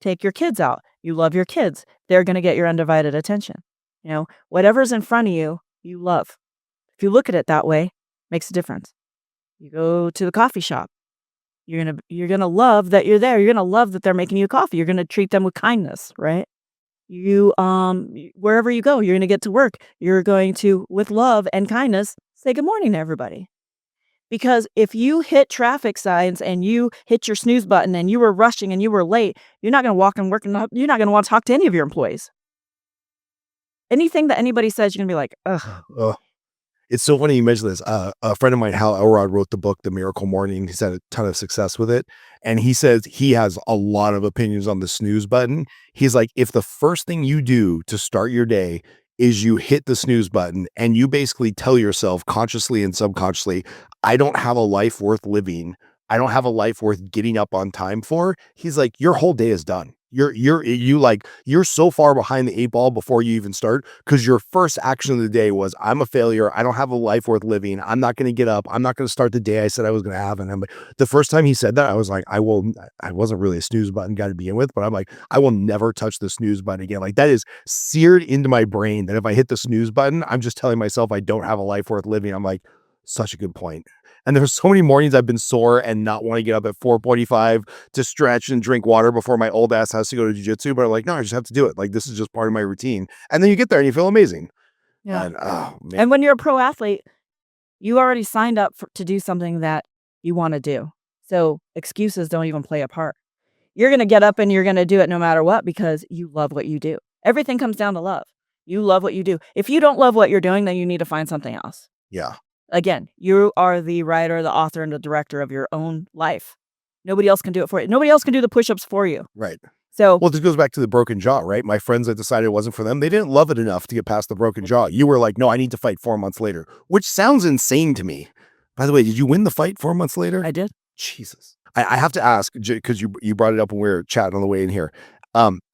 take your kids out. You love your kids. They're going to get your undivided attention. Whatever's in front of you, you love. If you look at it that way, it makes a difference. You go to the coffee shop. You're going to love that you're there. You're going to love that they're making you coffee. You're going to treat them with kindness, right? You wherever you go, you're going to get to work. You're going to, with love and kindness, say good morning to everybody. Because if you hit traffic signs and you hit your snooze button and you were rushing and you were late, you're not going to walk and work and you're not going to want to talk to any of your employees. Anything that anybody says, you're going to be like, ugh. It's so funny you mentioned this. A friend of mine, Hal Elrod, wrote the book, The Miracle Morning. He's had a ton of success with it. And he says he has a lot of opinions on the snooze button. He's like, if the first thing you do to start your day is you hit the snooze button and you basically tell yourself consciously and subconsciously, I don't have a life worth living. I don't have a life worth getting up on time for. He's like, your whole day is done. You're so far behind the 8 ball before you even start because your first action of the day was, I'm a failure. I don't have a life worth living. I'm not going to get up. I'm not going to start the day I said I was going to have. And the first time he said that, I was like, I wasn't really a snooze button guy to begin with, but I'm like, I will never touch the snooze button again. Like that is seared into my brain that if I hit the snooze button, I'm just telling myself I don't have a life worth living. I'm like, such a good point. And there's so many mornings I've been sore and not want to get up at 4:45 to stretch and drink water before my old ass has to go to jiu-jitsu. But I'm like, no, I just have to do it. Like, this is just part of my routine. And then you get there and you feel amazing. Yeah. And, oh, man. And when you're a pro athlete, you already signed up to do something that you want to do. So excuses don't even play a part. You're going to get up and you're going to do it no matter what because you love what you do. Everything comes down to love. You love what you do. If you don't love what you're doing, then you need to find something else. Yeah. Again, you are the writer, the author, and the director of your own life. Nobody else can do it for you. Nobody else can do the push-ups for you. Right. So, well, this goes back to the broken jaw, right? My friends that decided it wasn't for them, they didn't love it enough to get past the broken jaw. You were like, no, I need to fight 4 months later, which sounds insane to me. By the way, did you win the fight 4 months later? I did. Jesus. I have to ask, because you brought it up when we were chatting on the way in here.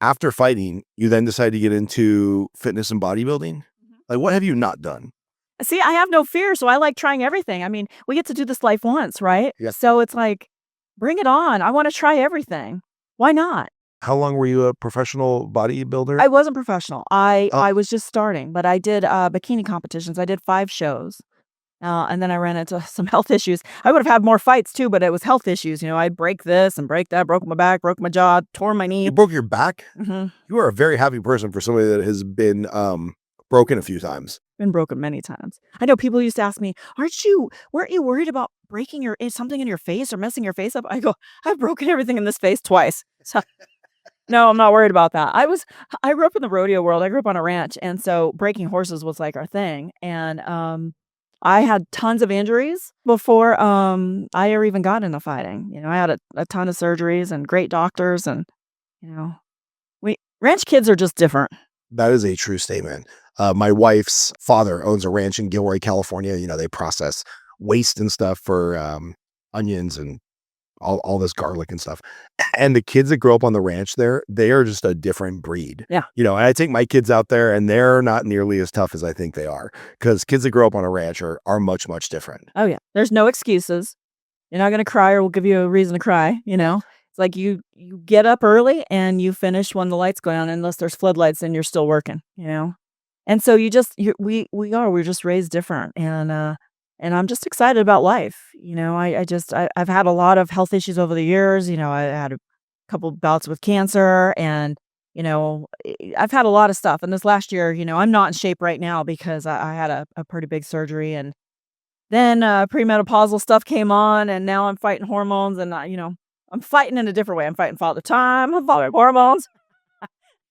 After fighting, you then decided to get into fitness and bodybuilding? Mm-hmm. Like, what have you not done? See, I have no fear, so I like trying everything. I mean, we get to do this life once, right? Yeah. So it's like, bring it on. I want to try everything. Why not? How long were you a professional bodybuilder? I wasn't professional. I was just starting, but I did bikini competitions. I did 5 shows. And then I ran into some health issues. I would have had more fights too, but it was health issues. I'd break this and break that, broke my back, broke my jaw, tore my knee. You broke your back? Mm-hmm. You are a very happy person for somebody that has been broken a few times. Been broken many times. I know people used to ask me, weren't you worried about breaking something in your face or messing your face up? I go, I've broken everything in this face twice. So, no, I'm not worried about that. I grew up in the rodeo world. I grew up on a ranch. And so breaking horses was like our thing. And I had tons of injuries before I ever even got into fighting. I had a ton of surgeries and great doctors. And, ranch kids are just different. That is a true statement. My wife's father owns a ranch in Gilroy, California. They process waste and stuff for onions and all this garlic and stuff. And the kids that grow up on the ranch there, they are just a different breed. Yeah. And I take my kids out there and they're not nearly as tough as I think they are because kids that grow up on a ranch are much, much different. Oh, yeah. There's no excuses. You're not going to cry or we'll give you a reason to cry, It's like you get up early and you finish when the lights go on, unless there's floodlights and you're still working, And so we're just raised different. And I'm just excited about life. I've had a lot of health issues over the years. I had a couple bouts with cancer and, I've had a lot of stuff. And this last year, I'm not in shape right now because I had a pretty big surgery. And then premenopausal stuff came on and now I'm fighting hormones and, I'm fighting in a different way. I'm fighting Father Time. I'm fighting hormones.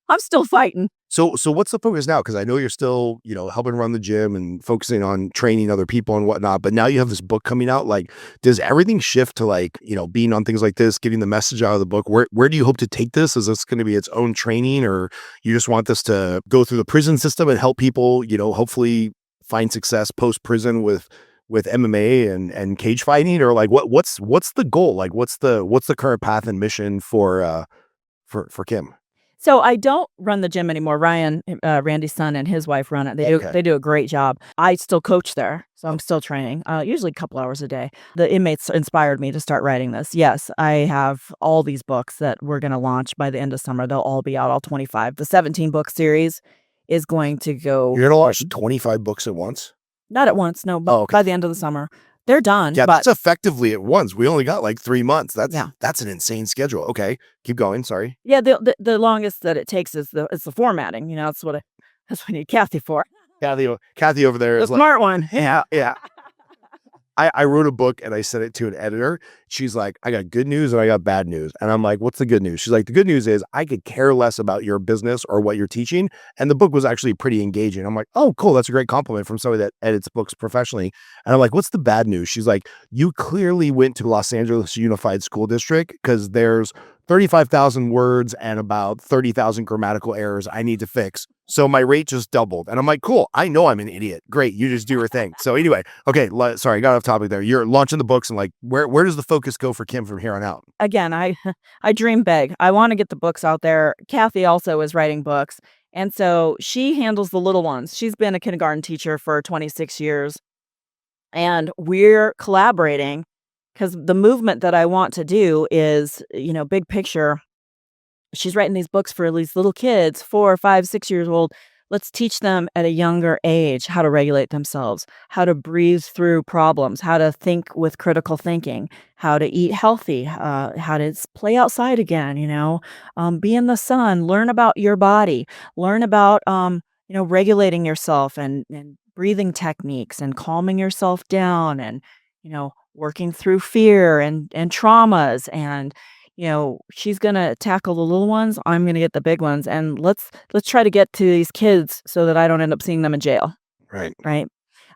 I'm still fighting. So what's the focus now? Because I know you're still, helping run the gym and focusing on training other people and whatnot, but now you have this book coming out. Like, does everything shift to like, being on things like this, getting the message out of the book? Where do you hope to take this? Is this going to be its own training, or you just want this to go through the prison system and help people, hopefully find success post prison with MMA and cage fighting, or like what's the goal? Like what's the current path and mission for Kim? So I don't run the gym anymore. Ryan, Randy's son, and his wife run it. Okay. They do a great job. I still coach there, so I'm still training, usually a couple hours a day. The inmates inspired me to start writing this. Yes, I have all these books that we're going to launch by the end of summer. They'll all be out, all 25. The 17 book series is going to go. You're gonna launch 25 books at once? Not at once, no, but Oh, okay. by the end of the summer. They're done, Yeah, but that's effectively at once. We only got like 3 months. yeah. That's an insane schedule. Okay, keep going. Sorry. Yeah, the longest that it takes is the formatting, that's what that's what I need Kathy for. Kathy over there The is like, smart one. yeah, yeah. I wrote a book and I sent it to an editor. She's like, I got good news and I got bad news. And I'm like, what's the good news? She's like, the good news is I could care less about your business or what you're teaching. And the book was actually pretty engaging. I'm like, oh, cool. That's a great compliment from somebody that edits books professionally. And I'm like, what's the bad news? She's like, you clearly went to Los Angeles Unified School District because there's 35,000 words and about 30,000 grammatical errors I need to fix. So my rate just doubled. And I'm like, cool, I know I'm an idiot. Great, you just do your thing. So anyway, okay, sorry, I got off topic there. You're launching the books and like, where does the focus go for Kim from here on out? Again, I dream big. I wanna get the books out there. Kathy also is writing books, and so she handles the little ones. She's been a kindergarten teacher for 26 years, and we're collaborating because the movement that I want to do is, big picture. She's writing these books for these little kids, 4, 5, 6 years old. Let's teach them at a younger age how to regulate themselves, how to breathe through problems, how to think with critical thinking, how to eat healthy, how to play outside again, be in the sun, learn about your body, learn about, regulating yourself and breathing techniques and calming yourself down and, working through fear and traumas and she's gonna tackle the little ones, I'm gonna get the big ones, and let's try to get to these kids so that I don't end up seeing them in jail, Right. right?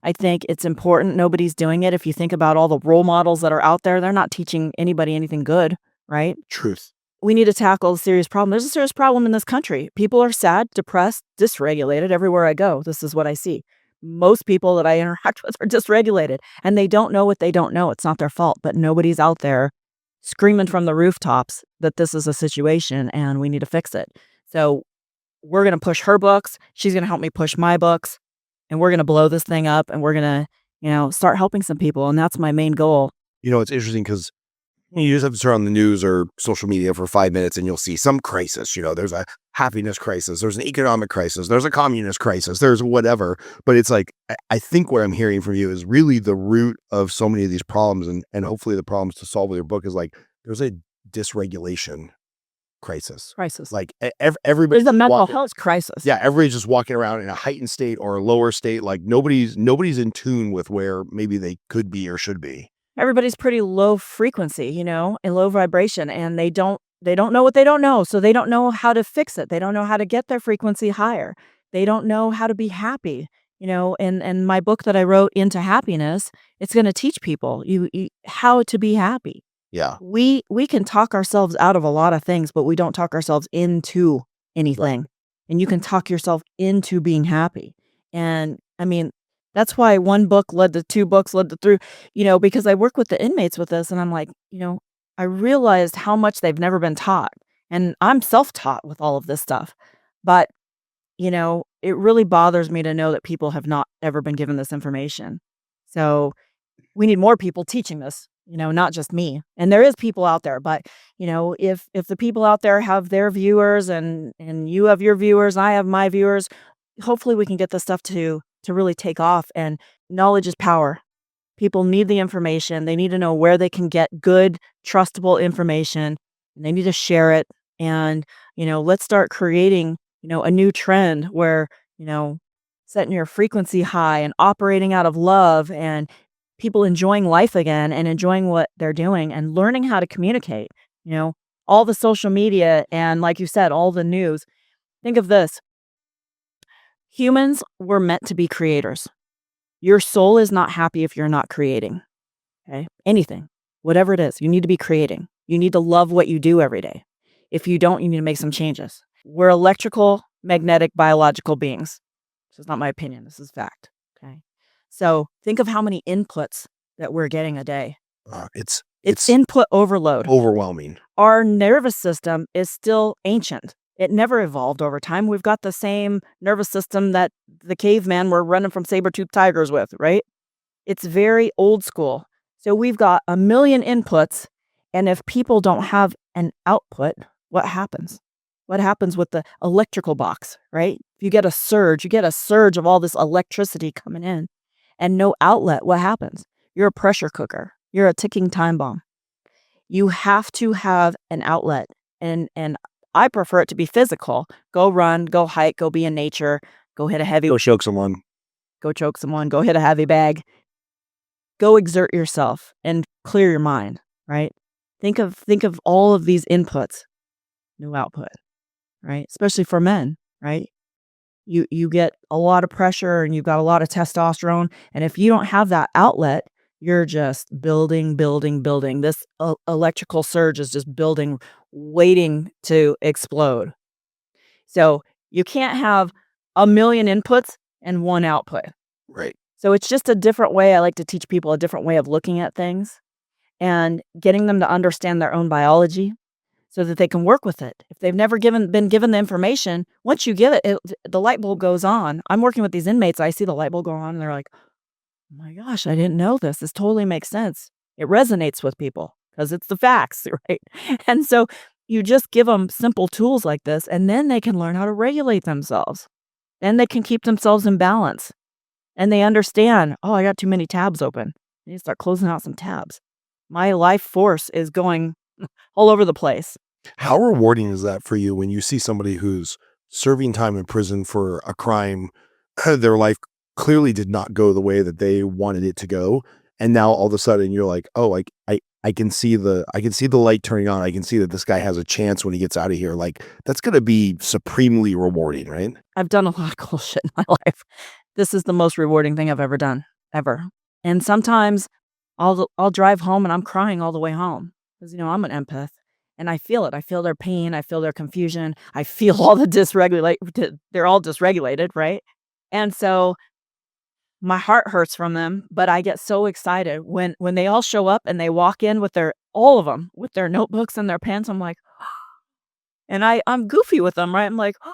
I think it's important. Nobody's doing it. If you think about all the role models that are out there, they're not teaching anybody anything good, right? Truth. We need to tackle a serious problem. There's a serious problem in this country. People are sad, depressed, dysregulated everywhere I go. This is what I see. Most people that I interact with are dysregulated, and they don't know what they don't know. It's not their fault, but nobody's out there screaming from the rooftops that this is a situation and we need to fix it. So we're going to push her books. She's going to help me push my books, and we're going to blow this thing up, and we're going to, start helping some people. And that's my main goal. It's interesting because you just have to turn on the news or social media for 5 minutes and you'll see some crisis. There's a happiness crisis. There's an economic crisis. There's a communist crisis. There's whatever. But it's like, I think what I'm hearing from you is really the root of so many of these problems and hopefully the problems to solve with your book is like, there's a dysregulation crisis. Like everybody. There's a mental health crisis. Yeah. Everybody's just walking around in a heightened state or a lower state. Like nobody's in tune with where maybe they could be or should be. Everybody's pretty low frequency, and low vibration, and they don't know what they don't know. So they don't know how to fix it. They don't know how to get their frequency higher. They don't know how to be happy. And my book that I wrote, Into Happiness, it's going to teach people you how to be happy. Yeah. We can talk ourselves out of a lot of things, but we don't talk ourselves into anything. Right. And you can talk yourself into being happy. And I mean, that's why one book led to 2 books, led to 3, because I work with the inmates with this, and I'm like, I realized how much they've never been taught. And I'm self-taught with all of this stuff. But, it really bothers me to know that people have not ever been given this information. So we need more people teaching this, not just me. And there is people out there, but, if the people out there have their viewers and you have your viewers, I have my viewers, hopefully we can get this stuff to really take off. And knowledge is power. People need the information. They need to know where they can get good, trustable information, and they need to share it. And, let's start creating, a new trend where, setting your frequency high and operating out of love and people enjoying life again and enjoying what they're doing and learning how to communicate, all the social media and, like you said, all the news. Think of this. Humans were meant to be creators. Your soul is not happy if you're not creating. Okay? Anything, whatever it is, you need to be creating. You need to love what you do every day. If you don't, you need to make some changes. We're electrical, magnetic, biological beings. This is not my opinion. This is fact. Okay. So think of how many inputs that we're getting a day. It's input overload. Overwhelming. Our nervous system is still ancient. It never evolved over time. We've got the same nervous system that the caveman were running from saber-toothed tigers with, right? It's very old school. So we've got a million inputs, and if people don't have an output, what happens? What happens with the electrical box, right? If you get a surge of all this electricity coming in and no outlet, what happens? You're a pressure cooker. You're a ticking time bomb. You have to have an outlet, and I prefer it to be physical. Go run, go hike, go be in nature, go hit a heavy. Go choke someone. Go choke someone. Go hit a heavy bag. Go exert yourself and clear your mind. Right? Think of all of these inputs, no output. Right? Especially for men. Right? You get a lot of pressure and you've got a lot of testosterone, and if you don't have that outlet, you're just building. This electrical surge is just building, waiting to explode. So you can't have a million inputs and one output. Right. So it's just a different way. I like to teach people a different way of looking at things and getting them to understand their own biology so that they can work with it. If they've never been given the information, once you give it, the light bulb goes on. I'm working with these inmates. I see the light bulb go on and they're like, oh my gosh, I didn't know this. This totally makes sense. It resonates with people because it's the facts, right? And so you just give them simple tools like this, and then they can learn how to regulate themselves. Then they can keep themselves in balance. And they understand, oh, I got too many tabs open. I need to start closing out some tabs. My life force is going all over the place. How rewarding is that for you when you see somebody who's serving time in prison for a crime, their life clearly did not go the way that they wanted it to go, and now all of a sudden you're like, oh, like I can see the light turning on. I can see that this guy has a chance when he gets out of here. Like, that's going to be supremely rewarding, right? I've done a lot of cool shit in my life. This is the most rewarding thing I've ever done, ever. And sometimes I'll drive home and I'm crying all the way home because, I'm an empath and I feel it. I feel their pain. I feel their confusion. I feel all the they're all dysregulated, right? And so my heart hurts from them, but I get so excited when they all show up and they walk in with all of them with their notebooks and their pens. I'm like, and I'm goofy with them, right? I'm like, oh,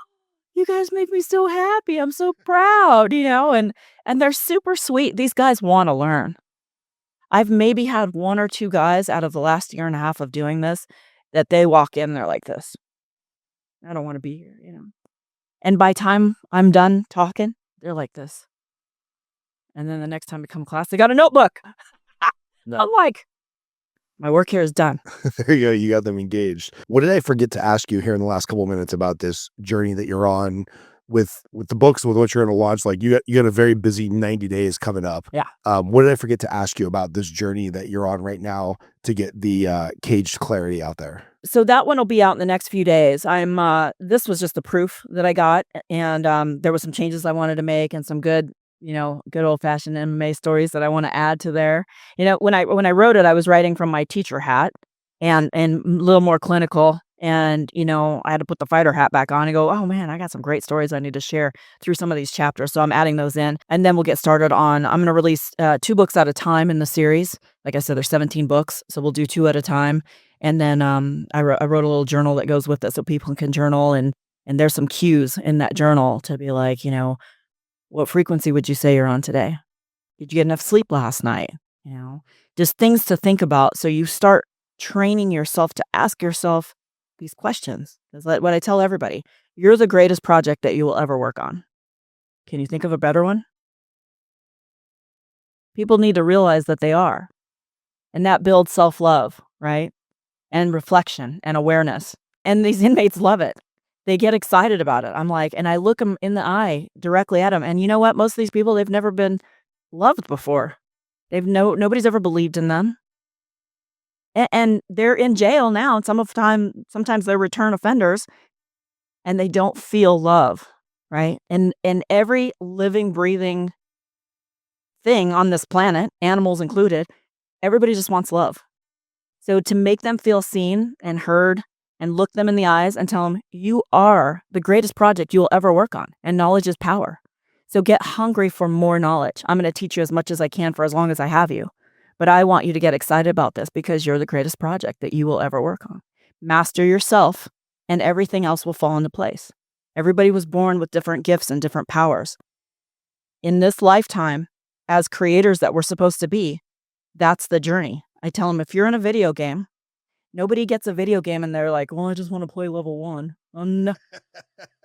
you guys make me so happy. I'm so proud, and they're super sweet. These guys want to learn. I've maybe had one or two guys out of the last year and a half of doing this that they walk in, they're like this. I don't want to be here, And by time I'm done talking, they're like this. And then the next time we come to class, they got a notebook. No. I'm like, my work here is done. There you go. You got them engaged. What did I forget to ask you here in the last couple of minutes about this journey that you're on with the books, with what you're going to launch? Like, you got a very busy 90 days coming up. Yeah. What did I forget to ask you about this journey that you're on right now to get the Caged Clarity out there? So that one will be out in the next few days. This was just the proof that I got, and there was some changes I wanted to make and some good old fashioned MMA stories that I want to add to there. When I wrote it, I was writing from my teacher hat and a little more clinical. And, I had to put the fighter hat back on and go, oh man, I got some great stories I need to share through some of these chapters. So I'm adding those in, and then we'll get started I'm going to release 2 books at a time in the series. Like I said, there's 17 books. So we'll do 2 at a time. And then I wrote a little journal that goes with it so people can journal. And there's some cues in that journal to be like, what frequency would you say you're on today? Did you get enough sleep last night? Just things to think about. So you start training yourself to ask yourself these questions. That's what I tell everybody. You're the greatest project that you will ever work on. Can you think of a better one? People need to realize that they are. And that builds self-love, right? And reflection and awareness. And these inmates love it. They get excited about it. I'm like, and I look them in the eye directly at them. And you know what? Most of these people, they've never been loved before. Nobody's ever believed in them. And they're in jail now. And sometimes they're return offenders and they don't feel love. right? And every living, breathing thing on this planet, animals included, everybody just wants love. So to make them feel seen and heard and look them in the eyes and tell them, you are the greatest project you will ever work on, and knowledge is power. So get hungry for more knowledge. I'm going to teach you as much as I can for as long as I have you. But I want you to get excited about this because you're the greatest project that you will ever work on. Master yourself, and everything else will fall into place. Everybody was born with different gifts and different powers. In this lifetime, as creators that we're supposed to be, that's the journey. I tell them, if you're in a video game, nobody gets a video game and they're like, well, I just want to play level 1.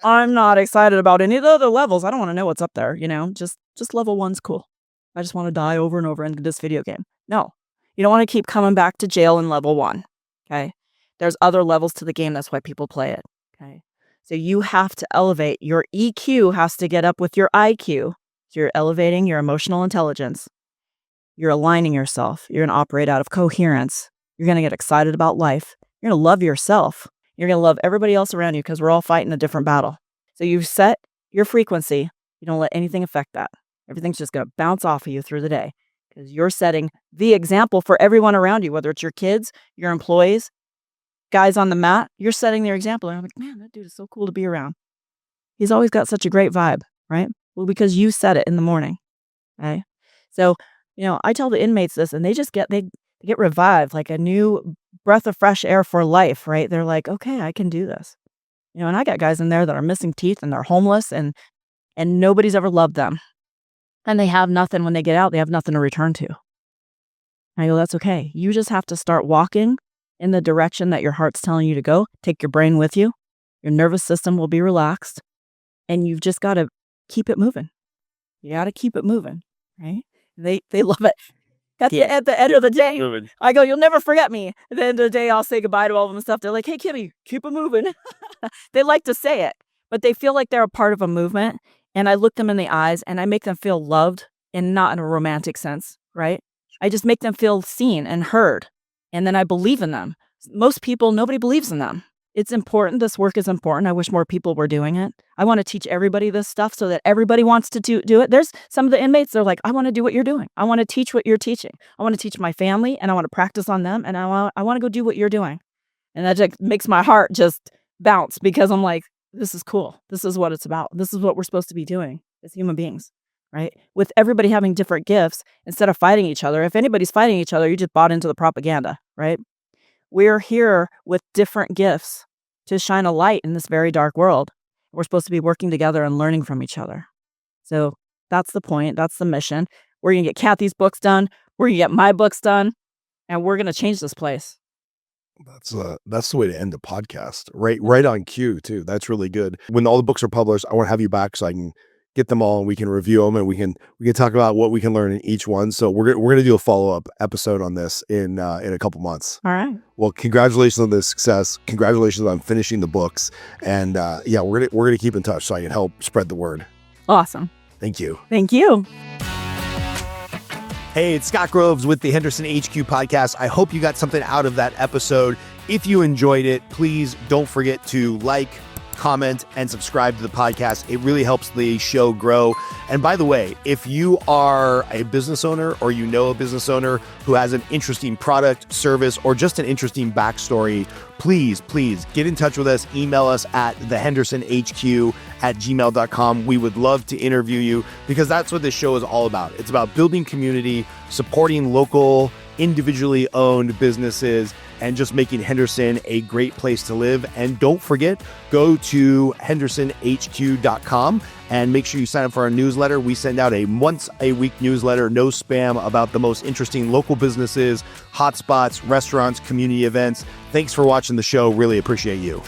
I'm not excited about any of the other levels. I don't want to know what's up there, just level 1's cool. I just want to die over and over into this video game. No, you don't want to keep coming back to jail in level 1, okay? There's other levels to the game. That's why people play it, okay? So you have to elevate. Your EQ has to get up with your IQ. So you're elevating your emotional intelligence. You're aligning yourself. You're going to operate out of coherence. You're going to get excited about life. You're going to love yourself. You're going to love everybody else around you because we're all fighting a different battle. So you set your frequency. You don't let anything affect that. Everything's just going to bounce off of you through the day because you're setting the example for everyone around you, whether it's your kids, your employees, guys on the mat. You're setting their example. And I'm like, man, that dude is so cool to be around. He's always got such a great vibe, right? Well, because you set it in the morning, okay? So, I tell the inmates this, and they get revived, like a new breath of fresh air for life, right? They're like, okay, I can do this. And I got guys in there that are missing teeth and they're homeless and nobody's ever loved them. And they have nothing when they get out, they have nothing to return to. I go, that's okay. You just have to start walking in the direction that your heart's telling you to go. Take your brain with you. Your nervous system will be relaxed. And you've just got to keep it moving. You got to keep it moving, right? They love it. At the end of the day, I go, you'll never forget me. At the end of the day, I'll say goodbye to all of them and stuff. They're like, hey, Kimmy, keep it moving. They like to say it, but they feel like they're a part of a movement. And I look them in the eyes and I make them feel loved, and not in a romantic sense, right? I just make them feel seen and heard. And then I believe in them. Most people, nobody believes in them. It's important. This work is important. I wish more people were doing it. I want to teach everybody this stuff so that everybody wants to do it. There's some of the inmates, they're like, I want to do what you're doing. I want to teach what you're teaching. I want to teach my family and I want to practice on them. And I want to go do what you're doing. And that just makes my heart just bounce because I'm like, this is cool. This is what it's about. This is what we're supposed to be doing as human beings, right? With everybody having different gifts, instead of fighting each other. If anybody's fighting each other, you just bought into the propaganda, right? We're here with different gifts to shine a light in this very dark world. We're supposed to be working together and learning from each other. So that's the point. That's the mission. We're going to get Kathy's books done. We're going to get my books done. And we're going to change this place. That's the way to end the podcast. Right on cue too. That's really good. When all the books are published, I want to have you back so I can get them all and we can review them and we can talk about what we can learn in each one. So we're going to do a follow-up episode on this in a couple months. All right. Well, congratulations on the success. Congratulations on finishing the books. And we're going to keep in touch so I can help spread the word. Awesome. Thank you. Thank you. Hey, it's Scott Groves with the Henderson HQ podcast. I hope you got something out of that episode. If you enjoyed it, please don't forget to like, comment, and subscribe to the podcast. It really helps the show grow. And by the way, if you are a business owner or you know a business owner who has an interesting product, service, or just an interesting backstory, please get in touch with us. Email us at thehendersonhq@gmail.com. We would love to interview you because that's what this show is all about. It's about building community, supporting local, individually owned businesses, and just making Henderson a great place to live. And don't forget, go to hendersonhq.com and make sure you sign up for our newsletter. We send out a once-a-week newsletter, no spam, about the most interesting local businesses, hotspots, restaurants, community events. Thanks for watching the show. Really appreciate you.